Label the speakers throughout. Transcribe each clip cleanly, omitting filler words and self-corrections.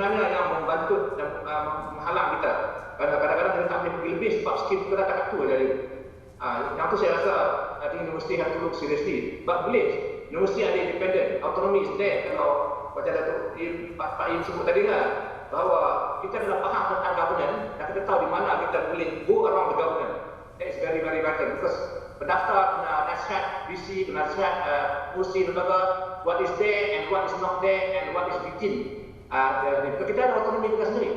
Speaker 1: sebenarnya yang membantu dan menghalang kita. Karena kadang-kadang kita tak boleh pergi lebih sebab skim kita dah tak tu jadi. Yang tu saya rasa I think university have to look seriously. But boleh, university ada independent, autonomy is there. Kalau macam Pak Im sebut tadi lah, bahawa kita adalah faham tentang governance dan kita tahu di mana kita boleh go around the governance. That is very very vital because pendaftar nasihat visi, nasihat kursi lembaga, what is there and what is not there and what is within. Kita ada autonomi kita sendiri.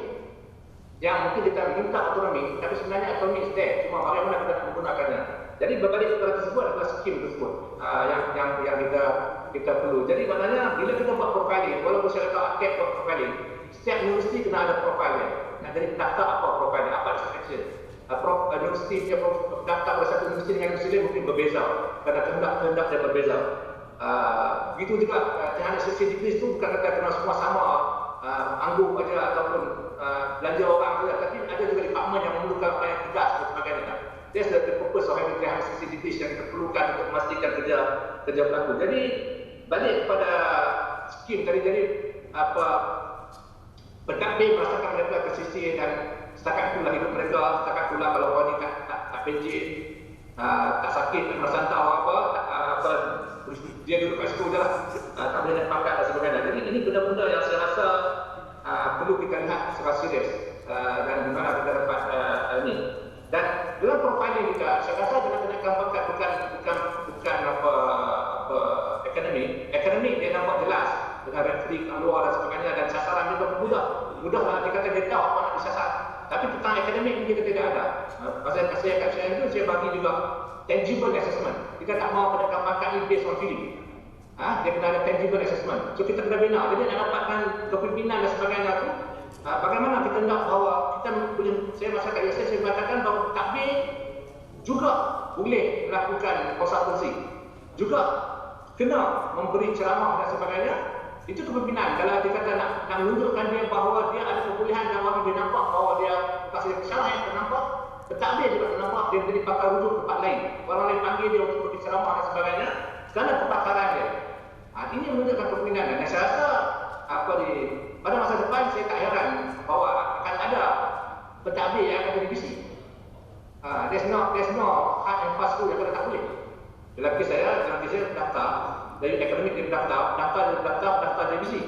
Speaker 1: Yang mungkin kita minta autonomi, tapi sebenarnya autonomi is there. Cuma bagaimana kita menggunakannya. Jadi berbalik kepada tersebut adalah skim tersebut yang kita perlu. Jadi maknanya bila kita buat profiling, walaupun saya kata akad buat profiling, setiap universiti kena ada profilnya. Nah, jadi daftar apa profilnya, apa extraction. Universiti dia daftar pada satu universiti dengan universiti lain mungkin berbeza kerana kehendak dia berbeza. Begitu juga terhadap sesi degrees itu bukan kata kena semua sama anggung saja ataupun belanja orang saja, tapi ada juga department yang memerlukan orang yang tegas dan sebagainya. That's the purpose of having 360 degrees yang kita perlukan untuk memastikan kerja berlaku. Jadi balik kepada skim tadi, jadi pentadbir merasakan mereka tersisih dan setakat itulah hidup mereka, setakat itulah kalau orang ni tak pencet, tak sakit, tak mersantau apa, dia duduk kat situ je lah, tak boleh naik pangkat dan sebagainya. Jadi ini benda-benda yang saya rasa perlu kita lihat secara serius dan di mana kita dapat ini. Dan dalam profiling juga, saya rasa dengan kenaikan pangkat bukan apa akademik dia nampak jelas dengan referee kat luar dan sebagainya, dan sasaran juga mudah lah dia kata dia tahu apa nak disasar. Tapi tentang akademik kita tidak ada. Pasal kat saya itu saya bagi juga tangible assessment. Kita tak mahu kenaikan pangkat ni based on feeling. Dia kena ada tangible assessment. So kita kena bina. Jadi nak dapatkan kepimpinan dan sebagainya tu, bagaimana kita nak bahawa kita boleh, saya masyarakat biasa saya katakan bahawa takbir juga boleh melakukan konsultasi, juga kena memberi ceramah dan sebagainya. Itu kepimpinan. Kalau dia kata nak menunjukkan dia bahawa dia ada kebolehan dan orang dia nampak bahawa dia bukan saja kesalahan yang ternampak, pentadbir juga ternampak, dia menjadi pakar rujuk tempat lain. Orang lain panggil dia untuk beri ceramah dan sebagainya kerana kepakaran dia. Ini menunjukkan kepimpinan. Dan saya rasa pada masa depan saya tak heran bahawa akan ada pentadbir yang akan direvisi. There's no hard and fast rule yang kata tak boleh. Dalam kes saya daftar dari akademik dia daftar revisi.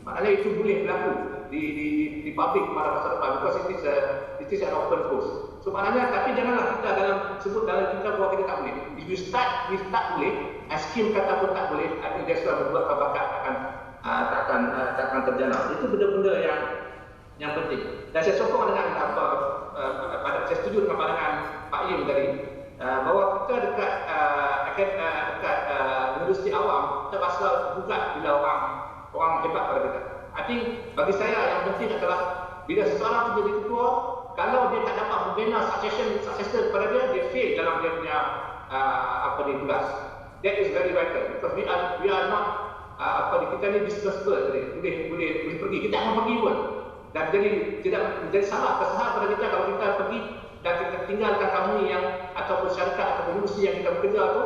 Speaker 1: Maknanya itu boleh berlaku di publik pada masa depan because it is an open course. So maknanya, tapi janganlah kita sebut dalam kita bahawa kita tak boleh. If you start with tak boleh, skim kata pun tak boleh, I think that's why membuat bakat takkan terjana. Itu benda-benda yang penting. Dan saya sokong dengan saya setuju dengan pandangan Pak Im tadi, bahawa kita dekat universiti awam kita rasa gugat bila orang hebat pada kita. I think bagi saya yang penting adalah bila seseorang tu jadi ketua, kalau dia tak dapat membina successor kepada dia fail dalam dia punya tugas. That is very vital because we are not kita ni disposable tadi, boleh pergi, kita akan pergi pun. Dan tidak menjadi salah kesalahan pada kita kalau kita pergi dan kita tinggalkan kami yang ataupun syarikat ataupun universiti yang kita bekerja tu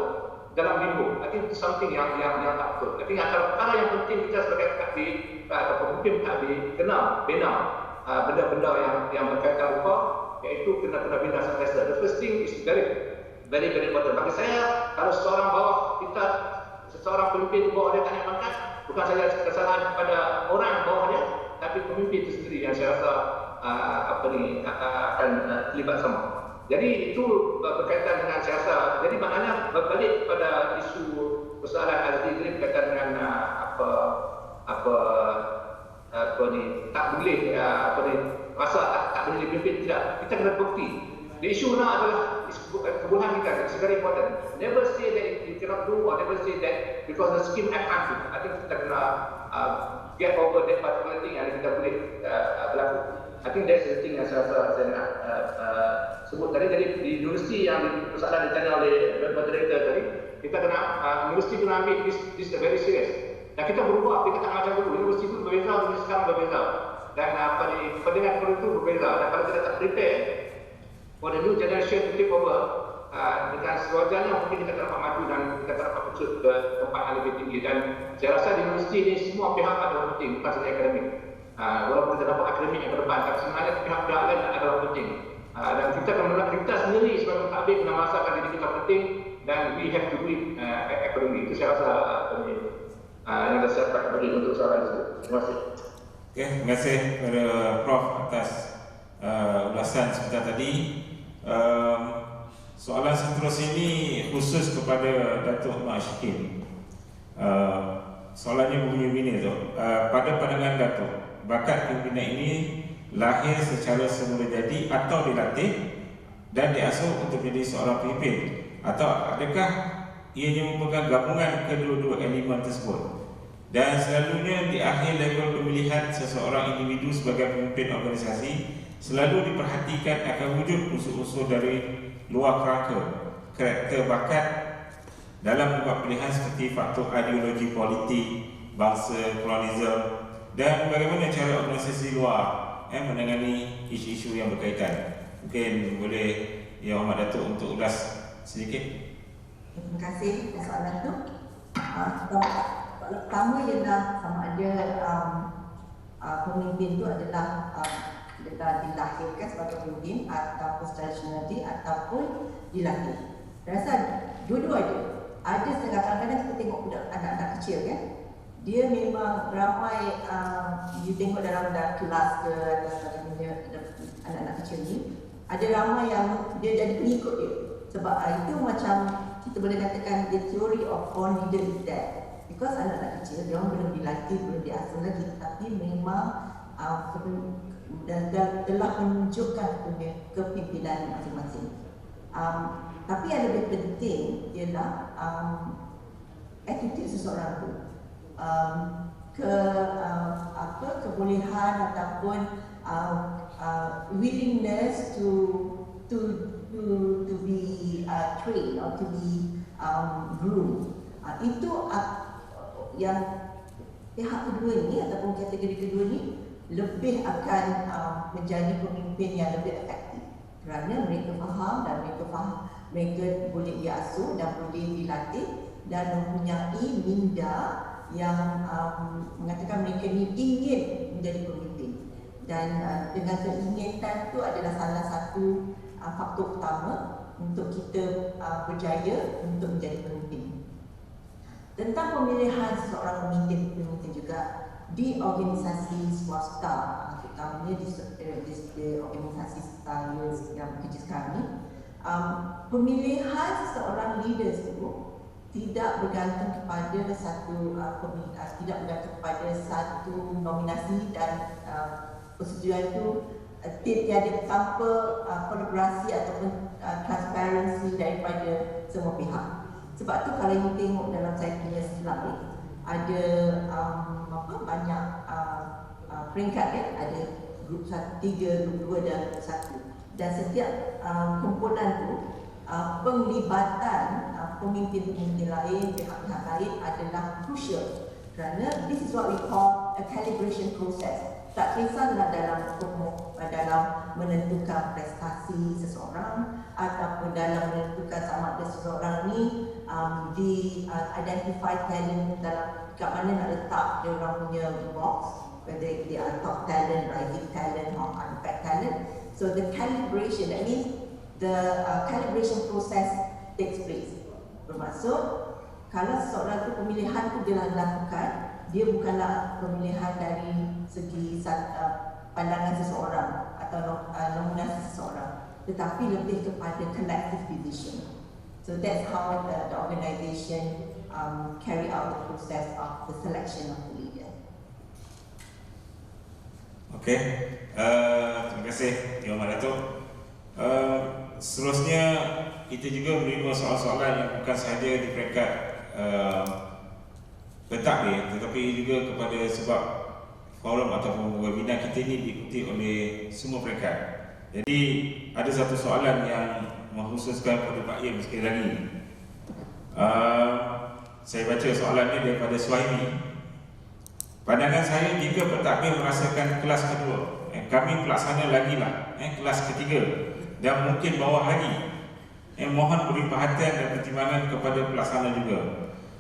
Speaker 1: dalam limbo. I think itu something yang tak betul. I think antara perkara yang penting kita sebagai takbir atau pemimpin takbir kena bina benda-benda yang berkaitan rupa, iaitu kena bina successor. The first thing is very very important. Bagi saya, kalau seseorang pemimpin bawah dia tak naik pangkat, bukan saja kesalahan kepada orang bawah dia, tapi pemimpin itu sendiri yang saya rasa akan terlibat sama. Jadi itu berkaitan dengan saya rasa. Jadi maknanya berbalik pada isu persoalan Azli ini berkaitan dengan tak boleh rasa tak boleh dipimpin, tidak. Kita kena bukti. The issue now adalah kebolehan kita. It's very important. Never say that you cannot do or never say that because the scheme I can't do. I think kita kena get over that particular thing yang kita boleh berlaku. I think that's the thing yang saya nak sebut tadi. Jadi di universiti yang persoalan ditanya oleh moderator tadi, kita kena universiti kena ambil this very serious. Dan kita berubah, kita tak macam dulu. Universiti itu berbeza, universiti sekarang berbeza. Dan kepentingan itu berbeza. Dan kalau kita tak prepare for the new generation to take over, dengan sewajarnya mungkin kita tak dapat maju dan kita tak dapat pucut ke tempat yang lebih tinggi. Dan saya rasa di universiti ini semua pihak ada penting, bukan saja akademik. Walaupun kita dapat akademik yang berdepan, tapi sebenarnya pihak-pihak lain adalah penting. Dan kita akan melihat kita sendiri sebagai mentadbir kena merasakan diri kita penting, dan we have to do it accordingly. Itu saya rasa yang saya dapat beri untuk soalan itu. Terima kasih.
Speaker 2: Okay, terima kasih kepada Prof atas ulasan sebentar tadi. Soalan seterusnya ini khusus kepada Datuk Mak Syakir. Soalannya bunyi begini tu. Pada pandangan Datuk, bakat pimpinan ini lahir secara semula jadi atau dilatih dan diasuh untuk menjadi seorang pemimpin, atau adakah ianya merupakan gabungan kedua-dua elemen tersebut? Dan selalunya di akhir level pemilihan seseorang individu sebagai pemimpin organisasi, selalu diperhatikan akan wujud unsur-unsur dari luar kerangka karakter bakat dalam membuat pilihan seperti faktor ideologi politik, bangsa, kolonialisme, dan bagaimana cara organisasi luar menangani isu-isu yang berkaitan. Mungkin boleh Yang Amat Datuk untuk ulas sedikit.
Speaker 3: Terima kasih atas soalan itu. Pertama ialah sama ada pemimpin itu adalah dilahirkan sebagai pemimpin ataupun secara nasionaliti ataupun dilatih. Rasa dua-dua ada. Ada kadang-kadang kita tengok budak anak-anak kecil kan, dia memang ramai you tengok dalam kelas ke dan sebagainya, anak-anak kecil ni ada ramai yang dia jadi pengikut dia. Sebab itu macam kita boleh katakan the theory of born leader is that. Because anak-anak kecil, dia orang belum dilatih, belum diasuh lagi, tapi memang telah menunjukkan punya kepimpinan masing-masing. Tapi yang lebih penting ialah attitude seseorang tu, kebolehan ataupun willingness to be trained or to be groomed. Itu yang pihak kedua ni ataupun kategori kedua ni lebih akan menjadi pemimpin yang lebih efektif, kerana mereka faham dan mereka boleh diasuh dan boleh dilatih dan mempunyai minda yang mengatakan mereka ni ingin menjadi pemimpin, dan dengan keinginan itu adalah salah satu faktor utama untuk kita berjaya untuk menjadi pemimpin. Tentang pemilihan seseorang pemimpin juga di organisasi swasta, terutamanya di organisasi setanis yang bekerja sekarang ni, pemilihan seseorang leader itu tidak bergantung kepada tidak bergantung kepada satu nominasi, dan persetujuan itu tiada tanpa kolaborasi ataupun transparansi daripada semua pihak. Sebab tu kalau you tengok dalam saya punya slide ni, ada banyak peringkat kan, ada grup 3, grup 2 dan 1. Dan setiap kumpulan tu penglibatan pemimpin-pemimpin lain, pihak-pihak lain adalah crucial, kerana this is what we call a calibration process. Tak kisahlah dalam menentukan prestasi seseorang ataupun dalam menentukan sama ada seseorang ni identify talent dalam kat mana nak letak dia orang punya box, whether they are top talent, rising talent or unpaid talent. So the calibration, that means the calibration process takes place. Bermaksud kalau seseorang tu pemilihan tu dia lakukan, dia bukanlah pemilihan dari segi pandangan seseorang atau nominasi seseorang, tetapi lebih kepada collective decision. So that's how the organisation carry out the process of the selection of the leader.
Speaker 2: Okey, terima kasih Yang Amat Datuk. Seterusnya kita juga menerima soalan-soalan yang bukan sahaja di peringkat pentadbir, tetapi juga kepada sebab forum ataupun webinar kita ini diikuti oleh semua peringkat. Jadi ada satu soalan yang mengkhususkan kepada Pak Im sekali lagi. Saya baca soalannya daripada Suhaimi. Pandangan saya, jika pentadbir merasakan kelas kedua, kami pelaksana lagi lah kelas ketiga dan mungkin bawah lagi, mohon beri perhatian dan pertimbangan kepada pelaksana juga.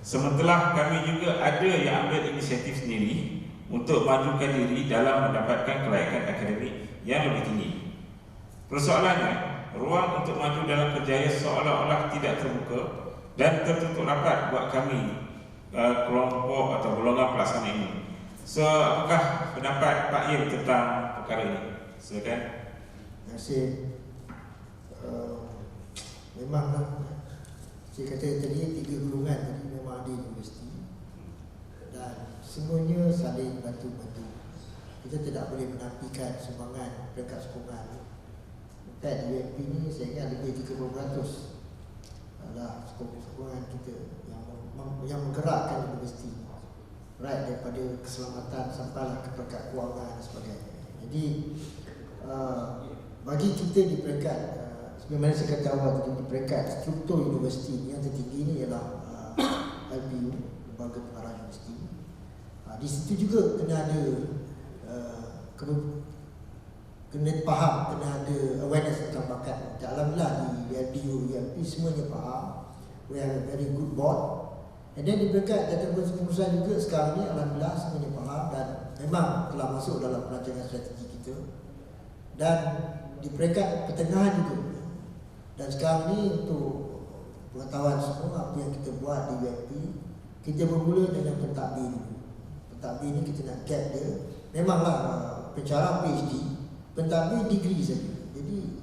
Speaker 2: Sementara kami juga ada yang ambil inisiatif sendiri untuk majukan diri dalam mendapatkan kelayakan akademik yang lebih tinggi. Persoalannya, ruang untuk maju dalam kerjaya seolah-olah tidak terbuka dan tertutup rapat buat kami kelompok atau golongan pelaksana ini. So, apakah pendapat Pak Im tentang perkara ini? Silakan.
Speaker 4: Terima kasih. Memanglah saya kata tadi 3 golongan tadi memang ada di universiti dan semuanya saling bantu-bantu. Kita tidak boleh menafikan sumbangan peringkat sokongan. Di UMP ni saya ingat lebih 30% adalah sokongan kita yang menggerakkan universiti, right, daripada keselamatan sampailah ke peringkat kewangan dan sebagainya. Jadi bagi kita di peringkat sebenarnya saya kata awal tadi, di peringkat struktur universiti yang tertinggi ni ialah LPU, Lembaga Pengarah Universiti. Di situ juga kena ada kena faham, kena ada awareness tentang bakat. Alhamdulillah di LPU, UMP semuanya faham. We have a very good board. And then di peringkat jabatan pengurusan juga sekarang ni alhamdulillah semuanya faham dan memang telah masuk dalam perancangan strategi kita. Dan di peringkat pertengahan juga. Dan sekarang ni untuk pengetahuan semua apa yang kita buat di UMP, kita bermula dengan pentadbir dulu. Pentadbir ni kita nak gap dia. Memanglah pencara PhD, pentadbir degree saja. Jadi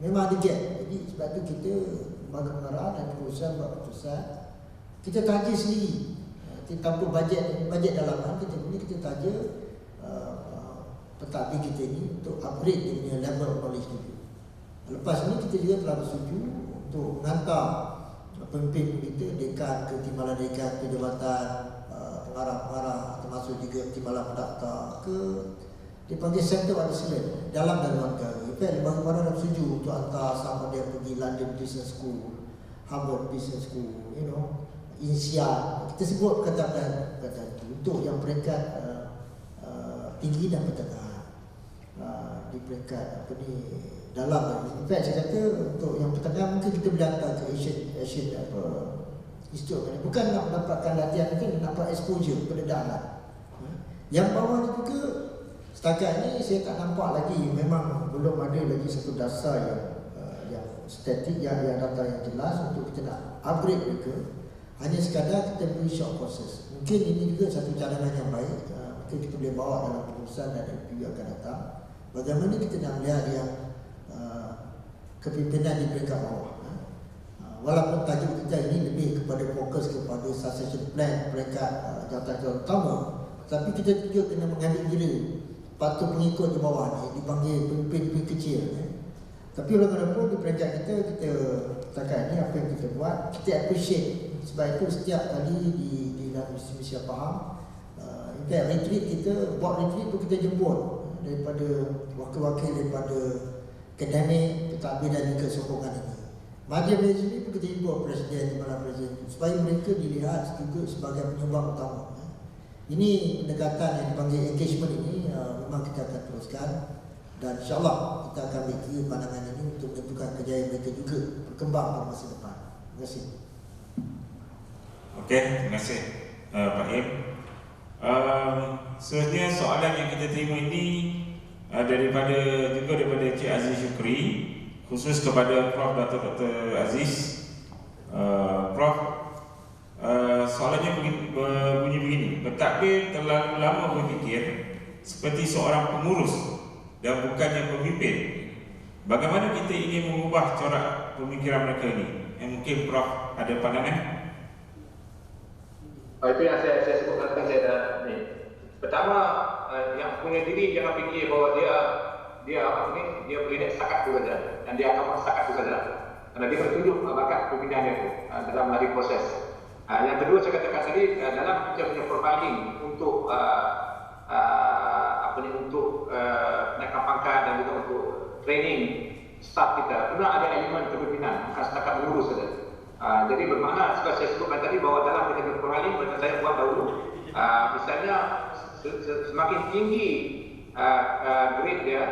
Speaker 4: memang ada gap. Jadi sebab tu kita lembaga pengarah dan perusahaan buat keputusan, kita taja sendiri. Tanpa bajet dalaman, kita taja pentadbir kita ni untuk upgrade dia punya level of knowledge dulu. Lepas ni kita juga telah bersetuju untuk menghantar pemimpin kita, dekan ke timbalan dekan, ke jabatan pengarah-pengarah, termasuk juga timbalan pendaftar ke dipanggil Center of Excellence dalam dan luar negara. In fact, lembaga pengarah dah bersetuju untuk hantar sama dia pergi London Business School, Harvard Business School, INSEAD. Kita sebut kata-kata itu untuk yang peringkat tinggi dan pertengahan. Di peringkat dalam. In fact, saya kata untuk yang pertengahan mungkin kita boleh hantar ke Asian Institute. Bukan nak mendapatkan latihan, mungkin nak dapat exposure kepada dalam. Yang bawah ni juga setakat ni saya tak nampak lagi, memang belum ada lagi satu dasar yang statik, yang data yang jelas untuk kita nak upgrade mereka. Hanya sekadar kita beri short courses. Mungkin ini juga satu cadangan yang baik. Mungkin kita boleh bawa dalam pengurusan dan LPU akan datang. Bagaimana kita nak melihat yang kepimpinan di peringkat bawah. Walaupun tajuk kita ini lebih kepada fokus kepada succession plan peringkat jabatan utama, tapi kita juga kena mengambil kira patut pengikut di bawah ni dipanggil pemimpin kecil. Tapi walaupun di peringkat kita setakat ni apa yang kita buat, kita appreciate. Sebab itu setiap kali di dalam mesti faham, in fact retreat kita, buat retreat tu kita jemput daripada wakil-wakil daripada akademik, pentadbir dan juga sokongan ini. Majlis Malaysia ini kita jemput Presiden, Timbalan Presiden supaya mereka dilihat juga sebagai penyumbang utama. Ini pendekatan yang dipanggil engagement ini memang kita akan teruskan dan insyaAllah kita akan beri pandangan ini untuk menentukan kejayaan mereka juga berkembang pada masa depan. Terima kasih.
Speaker 2: Okey, terima kasih Pak Im. Sebenarnya soalan yang kita terima ini daripada Cik Aziz Syukri, khusus kepada Prof. Dr. Aziz. Prof, soalannya bunyi begini. Pentadbir terlalu lama berfikir seperti seorang pengurus dan bukannya pemimpin. Bagaimana kita ingin mengubah corak pemikiran mereka ini? Mungkin Prof ada pandangan?
Speaker 1: Itu yang saya sebutkan tadi. Saya dah ni. Pertama, yang punya diri jangan fikir bahawa dia boleh naik setakat tu saja dan dia akan setakat tu saja. Kerana dia bertunjuk bakat pembinaan itu dalam melalui proses. Yang kedua saya katakan tadi, dalam kita punya profiling untuk untuk naikkan pangkat dan juga untuk training staff kita, kena ada elemen kepimpinan, bukan setakat mengurus saja. Jadi bermakna seperti saya sebutkan tadi bahawa dalam kita punya profiling macam saya buat dahulu, misalnya semakin tinggi grade dia,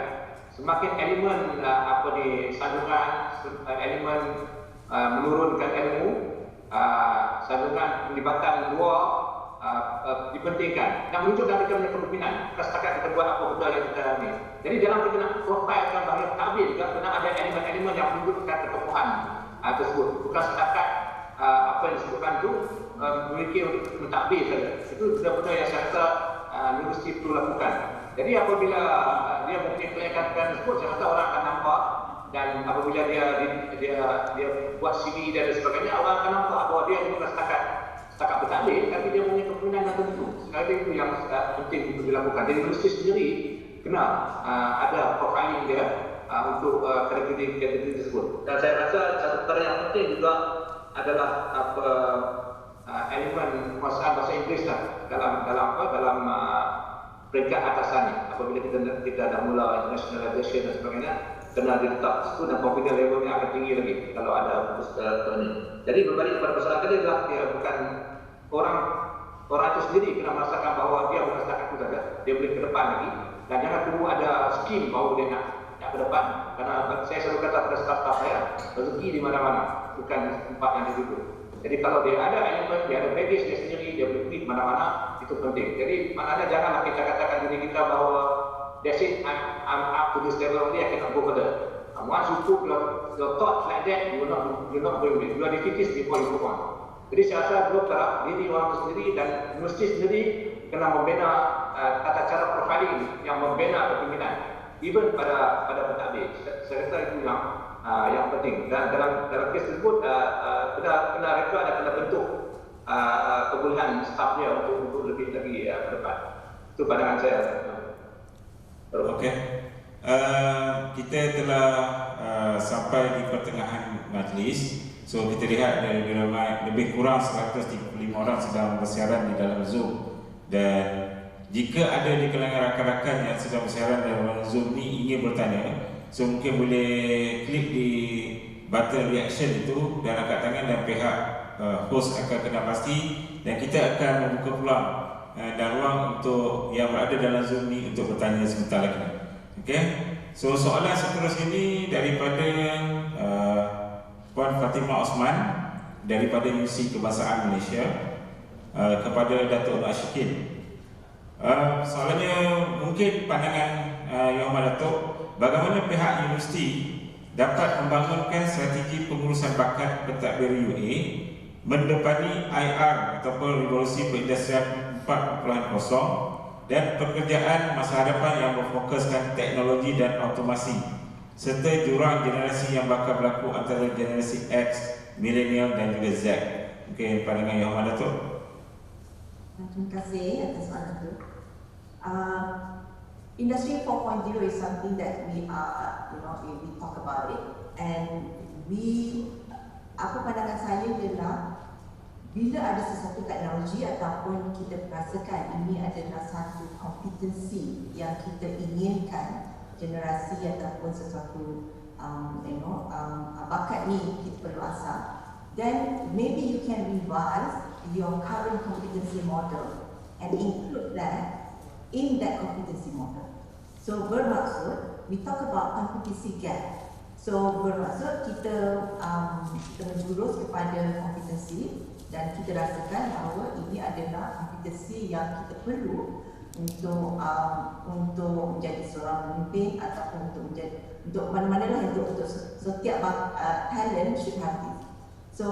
Speaker 1: semakin elemen sandungan, elemen menurunkan ilmu, sandungan pelibatan luar dipentingkan dan menunjukkan kita punya kepimpinan. Setakat kita buat apa betul yang kita ni. Jadi dalam kita nak profile dan bagi tabir juga kena ada elemen-elemen yang menunjukkan ketokohan tersebut. Bukan setakat apa yang disebutkan itu memiliki untuk mentadbir saja. Itu benda-benda yang saya rasa universiti perlu lakukan. Jadi apabila dia mempunyai kelayakan tersebut, saya rasa orang akan nampak, dan apabila dia buat CV dan sebagainya, orang akan nampak bahawa dia bukan setakat bertaklir, tapi dia punya kepimpinan yang tentu. Sekali itu yang penting untuk dilakukan. Jadi universiti sendiri kena ada profiling dia untuk kategori tersebut. Dan saya rasa satu perkara yang penting juga adalah elemen penguasaan bahasa Inggeris dalam peringkat atasannya. Apabila kita dah mula internationalization dan sebagainya, kena diletak situ dan confidence levelnya akan tinggi lagi kalau ada ini. Jadi berbalik kepada masyarakat dia adalah dia bukan orang itu sendiri kena merasakan bahawa dia bukan setakat itu saja, dia boleh ke depan lagi, dan jangan tunggu ada skim bahawa dia nak ke depan. Karena saya selalu kata pada staf-staf saya, rezeki di mana-mana, bukan tempat yang dituju. Jadi kalau dia ada elemen, dia ada baggage dia sendiri, dia boleh pergi mana-mana, itu penting. Jadi maknanya janganlah kita katakan diri kita bahawa that's it, I'm up to this level only, I cannot go further. Once you put your thoughts like that, you're not going with. You are defeatist before you go on. Jadi saya rasa dua perkara, diri orang itu sendiri dan universiti sendiri kena membina tata cara profiling yang membina kepimpinan, even pada pentadbir. Saya rasa itu yang penting. Dan dalam kes tersebut kena rekod dan kena bentuk kebolehan staf dia untuk lebih lagi ke depan. Itu pandangan saya.
Speaker 2: Okey. Kita telah sampai di pertengahan majlis. So kita lihat dari lebih kurang 135 orang sedang bersiaran di dalam Zoom, dan jika ada di kalangan rakan-rakan yang sedang bersiaran dalam Zoom ni ingin bertanya, so mungkin boleh klik di button reaction itu dan angkat tangan, dan pihak host akan kena pasti, dan kita akan membuka peluang dan ruang untuk yang berada dalam Zoom ni untuk bertanya sebentar lagi. Okey. So soalan seterusnya ini daripada Puan Fatimah Osman daripada Universiti Kebangsaan Malaysia kepada Datuk Nur Ashikin. Soalannya mungkin pandangan Yang Amat Datuk, bagaimana pihak universiti dapat membangunkan strategi pengurusan bakat pentadbir UA mendepani IR ataupun Revolusi Perindustrian 4.0 dan pekerjaan masa hadapan yang berfokuskan teknologi dan otomasi, serta jurang generasi yang bakal berlaku antara generasi X, milenial dan juga Z. Mungkin pandangan Yang Amat Datuk.
Speaker 3: Terima kasih atas soalan itu. Industry 4.0 is something that we are, we talk about it, and apa pandangan saya ialah bila ada sesuatu teknologi ataupun kita rasakan ini adalah satu kompetensi yang kita inginkan generasi ataupun sesuatu bakat ni kita perlu asah, then maybe you can revise your current competency model and include that in that competency model. So bermaksud we talk about competency gap. So bermaksud kita menjurus kepada kompetensi dan kita rasakan bahawa ini adalah kompetensi yang kita perlu untuk menjadi seorang pemimpin ataupun untuk mana-mana lah, untuk setiap talent should have this. So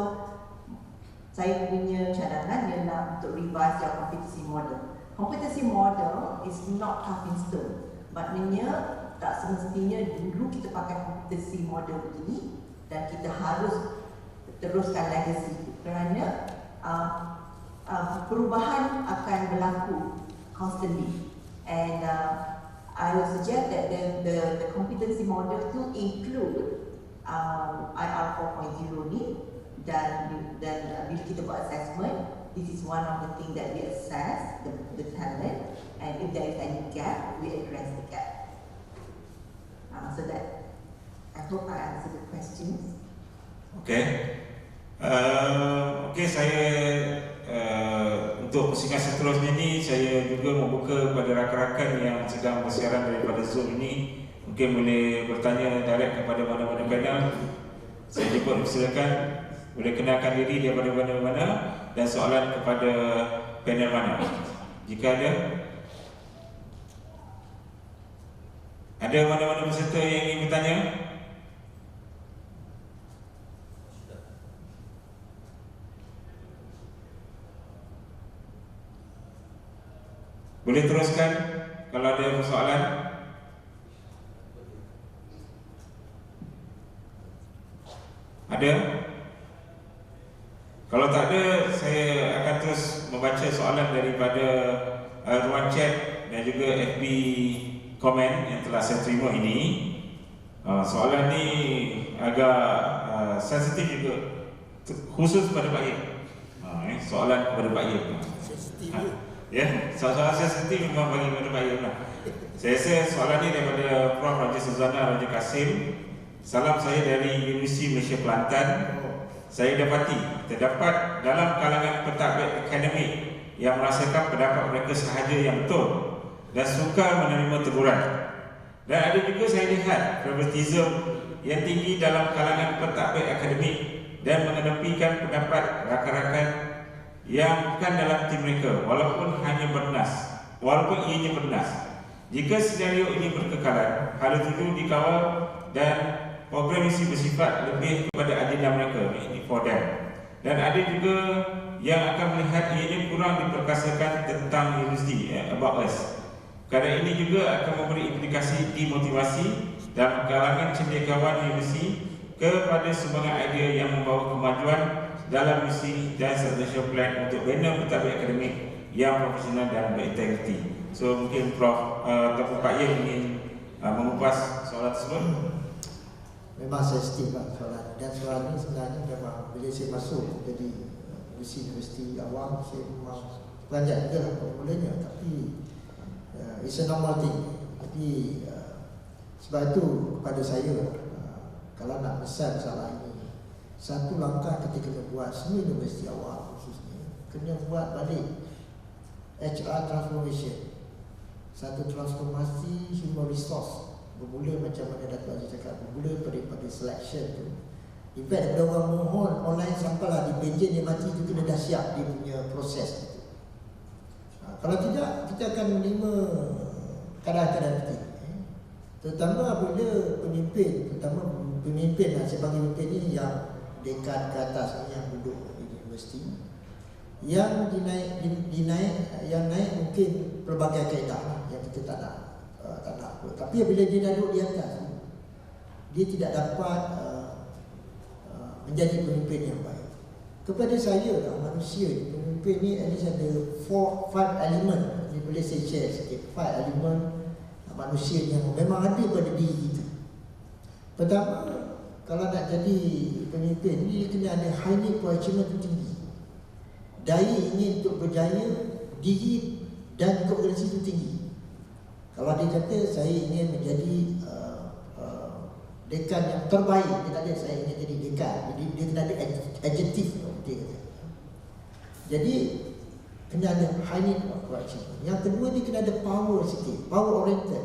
Speaker 3: saya punya cadangan ialah untuk revise your competency model. Competency model is not carved in stone. Maknanya tak semestinya dulu kita pakai competency model begini dan kita harus teruskan legacy itu, kerana perubahan akan berlaku constantly, and I would suggest that the competency model to include IR 4.0 ni, dan bila kita buat assessment, this is one of the things that we assess the talent, and if there is any gap, we address the gap. So that I hope I answered the questions.
Speaker 2: Okay. Okey, saya untuk pusingan seterusnya ni saya juga membuka kepada rakan-rakan yang sedang bersiaran daripada Zoom ini, mungkin boleh bertanya direct kepada mana-mana panel. Saya jemput, silakan boleh kenalkan diri daripada mana-mana dan soalan kepada panel mana? Jika ada mana-mana peserta yang ingin bertanya? Boleh teruskan kalau ada persoalan. Ada? Kalau tak ada, saya akan terus membaca soalan daripada ruang chat dan juga FB komen yang telah saya terima ini. Soalan ni agak sensitif juga, khusus pada Pak Yip. Soalan kepada Pak Yip. Ya, soalan sensitif memang bagi kepada Pak Yip lah. Saya rasa soalan ni daripada Prof. Raja Suzana Raja Kasim. Salam saya dari Universiti Malaysia Kelantan. Saya dapati terdapat dalam kalangan pentadbir akademik yang merasakan pendapat mereka sahaja yang betul dan suka menerima teguran. Dan ada juga saya lihat favoritism yang tinggi dalam kalangan pentadbir akademik dan mengedepankan pendapat rakan-rakan yang bukan dalam tim mereka walaupun ianya bernas. Jika senario ini berkekalan, hal itu dikawal dan program isi bersifat lebih kepada agenda mereka, ini for them. Dan ada juga yang akan melihat ianya kurang diperkasakan tentang universiti, about us. Kerana ini juga akan memberi implikasi dimotivasi dalam kalangan cendekiawan universiti kepada sumbangan idea yang membawa kemajuan dalam misi dan succession plan untuk bina pentadbir akademik yang profesional dan berintegriti. So mungkin Prof. Dr. Pak Yip ingin mengupas soalan tersebut.
Speaker 4: Memang sensitif lah soalan. Dan soalan ini sebenarnya memang bila saya masuk jadi universiti awam, saya memang beranjak juga lah mulanya. Tapi it's a normal thing. Jadi sebab itu kepada saya, kalau nak besar masalah ini, satu langkah kita kena buat semua universiti awam khususnya, kena buat balik HR transformation. Satu transformasi human resource, bermula macam mana Dato' Aziz cakap, bermula daripada selection tu. In fact, daripada orang mohon online sampailah di penjen dia mati tu, kena dah siap dia punya proses itu. Kalau tidak, kita akan menerima kadang-kadang penting. Terutama apabila pemimpin, terutama pemimpin, saya panggil pemimpin ni yang dekan ke atas ni, yang duduk di universiti, yang yang naik mungkin pelbagai kaedah yang kita tak nak. Tapi bila dia dah duduk di atas, dia tidak dapat menjadi pemimpin yang baik. Kepada saya lah, manusia ni, pemimpin ni at least ada 5 element. Ini boleh saya share sikit. 5 element manusia yang memang ada pada diri kita. Pertama, kalau nak jadi pemimpin ni, dia kena ada high need for achievement tinggi. Daya ingin untuk berjaya diri dan juga organisasi itu tinggi. Kalau dia kata saya ingin menjadi dekan yang terbaik, dia tak ada saya ingin jadi dekan. Jadi dia kena ada adjektif dia kata. Jadi kena ada high need for achievement. Yang kedua, dia kena ada power sikit, power oriented.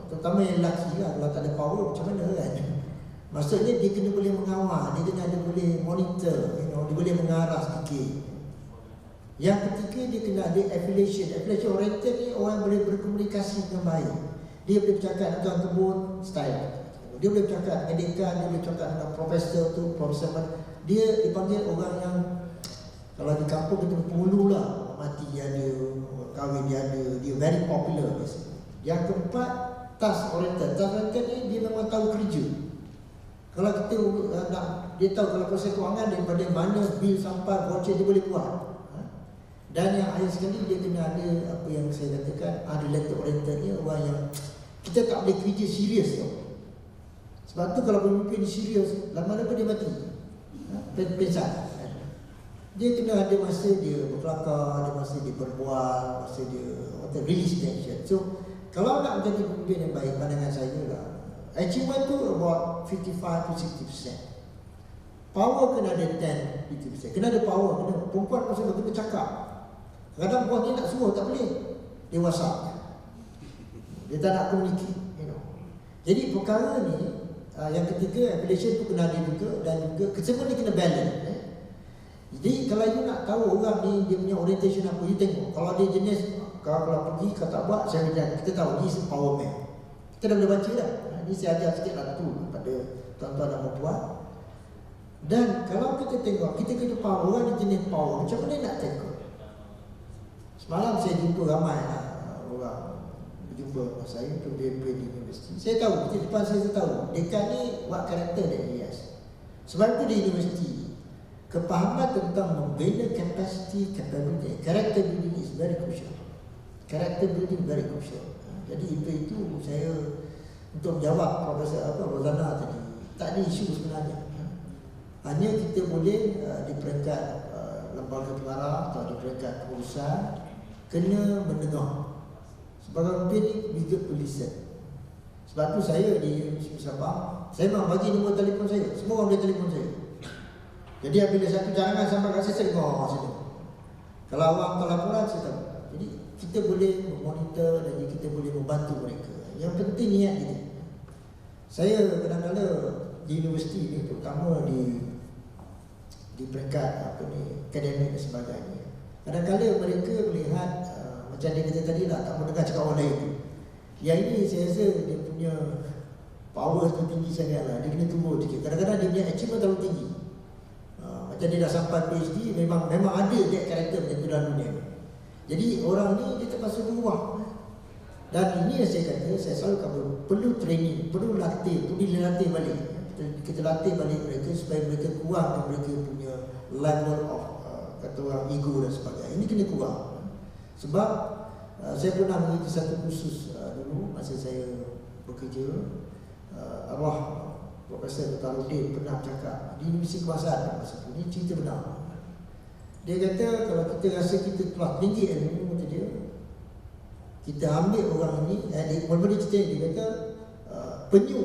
Speaker 4: Terutama yang lelaki lah, kalau tak ada power macam mana kan. Maksudnya dia kena boleh mengawal, dia kena ada boleh monitor, dia boleh mengarah sedikit. Yang ketiga, dia kena ada affiliation. Affiliation oriented ni orang boleh berkomunikasi dengan baik. Dia boleh bercakap dengan tuan kebun, style. Dia boleh bercakap dengan dekan, dia boleh bercakap dengan profesor tu, profesor. Dia dipanggil orang yang, kalau di kampung kita penghulu lah, mati dia ada, kahwin dia ada, dia very popular biasanya. Yang keempat, task oriented. Task oriented ni dia memang tahu kerja. Kalau kita nak, dia tahu kalau proses kewangan daripada mana bil sampai voucher dia boleh buat. Dan yang akhir sekali, dia kena ada apa yang saya katakan unrelated oriented ni, orang yang kita tak boleh kerja serius tau. Sebab tu kalau pemimpin serius, lama-lama dia mati, pensan. Dia kena ada masa dia berkelakar, ada masa dia berbual, masa dia release tension. So kalau nak menjadi pemimpin yang baik, pandangan saya lah, achievement tu about 55 to 60%. Power kena ada 10-50%. Kena ada power, kena perempuan pun sama, kena cakap. Kadang perempuan ni nak suruh, tak boleh. Dia WhatsApp. Dia tak nak communicate, Jadi perkara ni, yang ketiga, affiliation tu kena ada juga, dan juga semua ni kena balance. Jadi kalau you nak tahu orang ni dia punya orientation apa, you tengok. Kalau dia jenis kalau pergi kau tak buat, saya bilang kita tahu dia power man. Kita dah boleh baca dah. Ini saya ajar sikit lah tu pada tuan-tuan dan puan. Dan kalau kita tengok, kita kena faham orang ni jenis power, macam mana nak tengok. Semalam saya jumpa ramai orang berjumpa saya untuk DP di universiti. Saya tahu, depan saya tahu dekan ni buat karakter dari IAS. Sebab itu di universiti kepahaman tentang membina capacity, capability, character building is very crucial. Character building very crucial. Jadi itu saya untuk menjawab Profesor Rozana tadi, tak ada isu sebenarnya. Hanya kita boleh di peringkat lembaga pengarah atau di peringkat pengurusan kena mendengar. Sebagai pemimpin ni we to listen. Sebab tu saya di Universiti Sabah, saya memang bagi nombor telefon saya. Semua orang boleh telefon saya. Jadi apabila satu cadangan sampai kat saya dengar sini. Kalau awak hantar laporan, saya tahu. Jadi kita boleh memonitor dan kita boleh membantu mereka. Yang penting niat kita. Saya kadang-kadang di universiti ni, terutama di peringkat akademik dan sebagainya, kadang-kadang mereka melihat macam dia kata tadi lah, tak mendengar cakap orang lain. Yang ini saya rasa dia punya power tu tinggi sangat lah. Dia kena tunggu sikit. Kadang-kadang dia punya achievement terlalu tinggi. Macam dia dah sampai PhD, memang ada dia karakter macam tu dalam dunia. Jadi orang ni dia terpaksa berubah. Dan ini yang saya kata, saya selalu kata perlu training, perlu latih, perlu dilatih balik. Kita latih balik mereka supaya mereka kurang mereka punya level of kata orang ego dan sebagainya. Ini kena kurang. Sebab saya pernah mengikuti satu kursus dulu masa saya bekerja. Arwah Profesor Tarudin pernah cakap di Universiti Kebangsaan masa itu, ini cerita benar. Dia kata kalau kita rasa kita telah tinggi ilmu, kata dia, kita ambil orang ini, dia cerita, dia kata penyu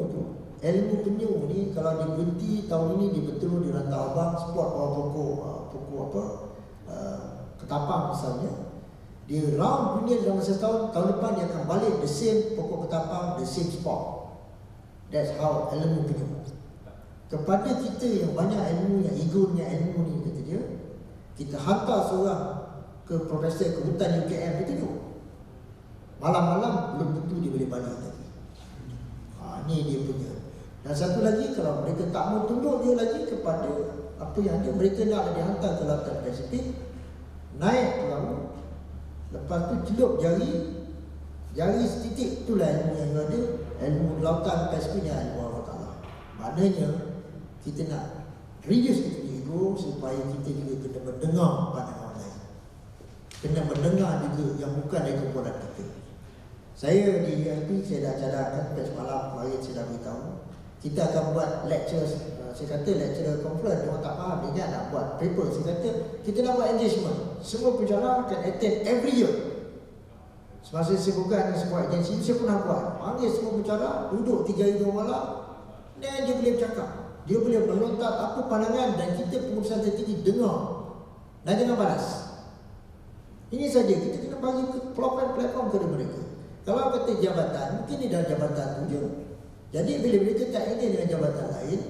Speaker 4: tu, ilmu penyu ni kalau dia berhenti tahun ini dia betul di Rantau Abang spot pokok ketapang misalnya, dia round dunia dalam masa setahun, tahun depan dia akan balik the same pokok ketapang, the same spot. That's how ilmu penyu. Kepada kita yang banyak ilmu, yang egonya ilmu ni, kata dia, kita hantar seorang ke profesor ke hutan UKM, kita tengok malam-malam belum tentu dia boleh balik lagi. Ni dia punya. Dan satu lagi, kalau mereka tak mau tunduk dia lagi kepada apa yang dia, mereka nak dihantar ke Lautan Pasifik, naik perahu, lepas tu celup jari setitik, itulah ilmu yang ada. Ilmu Lautan Pasifik yang ilmu Allah Ta'ala. Maknanya kita nak reduce kita ego supaya kita juga kena mendengar pandangan orang lain, kena mendengar juga yang bukan dari kumpulan kita. Saya di ULP, saya dah cadangkan pada semalam kemarin saya dah beritahu kita akan buat lecture. Saya kata lecturer conference, orang tak faham, dia nak buat paper. Saya kata kita nak buat engagement, semua penjara akan attend every year. Semasa saya bukan dengan sebuah agensi, saya pernah buat. Panggil semua penjara, duduk 3 hari 2 malam, dan dia boleh bercakap, dia boleh melontar apa pandangan, dan kita pengurusan tertinggi dengar dan jangan balas. Ini saja, kita kena bagi platform kepada mereka. Kalau kata jabatan, mungkin dia dah jabatan tu je. Jadi bila mereka tak ingin dengan jabatan lain,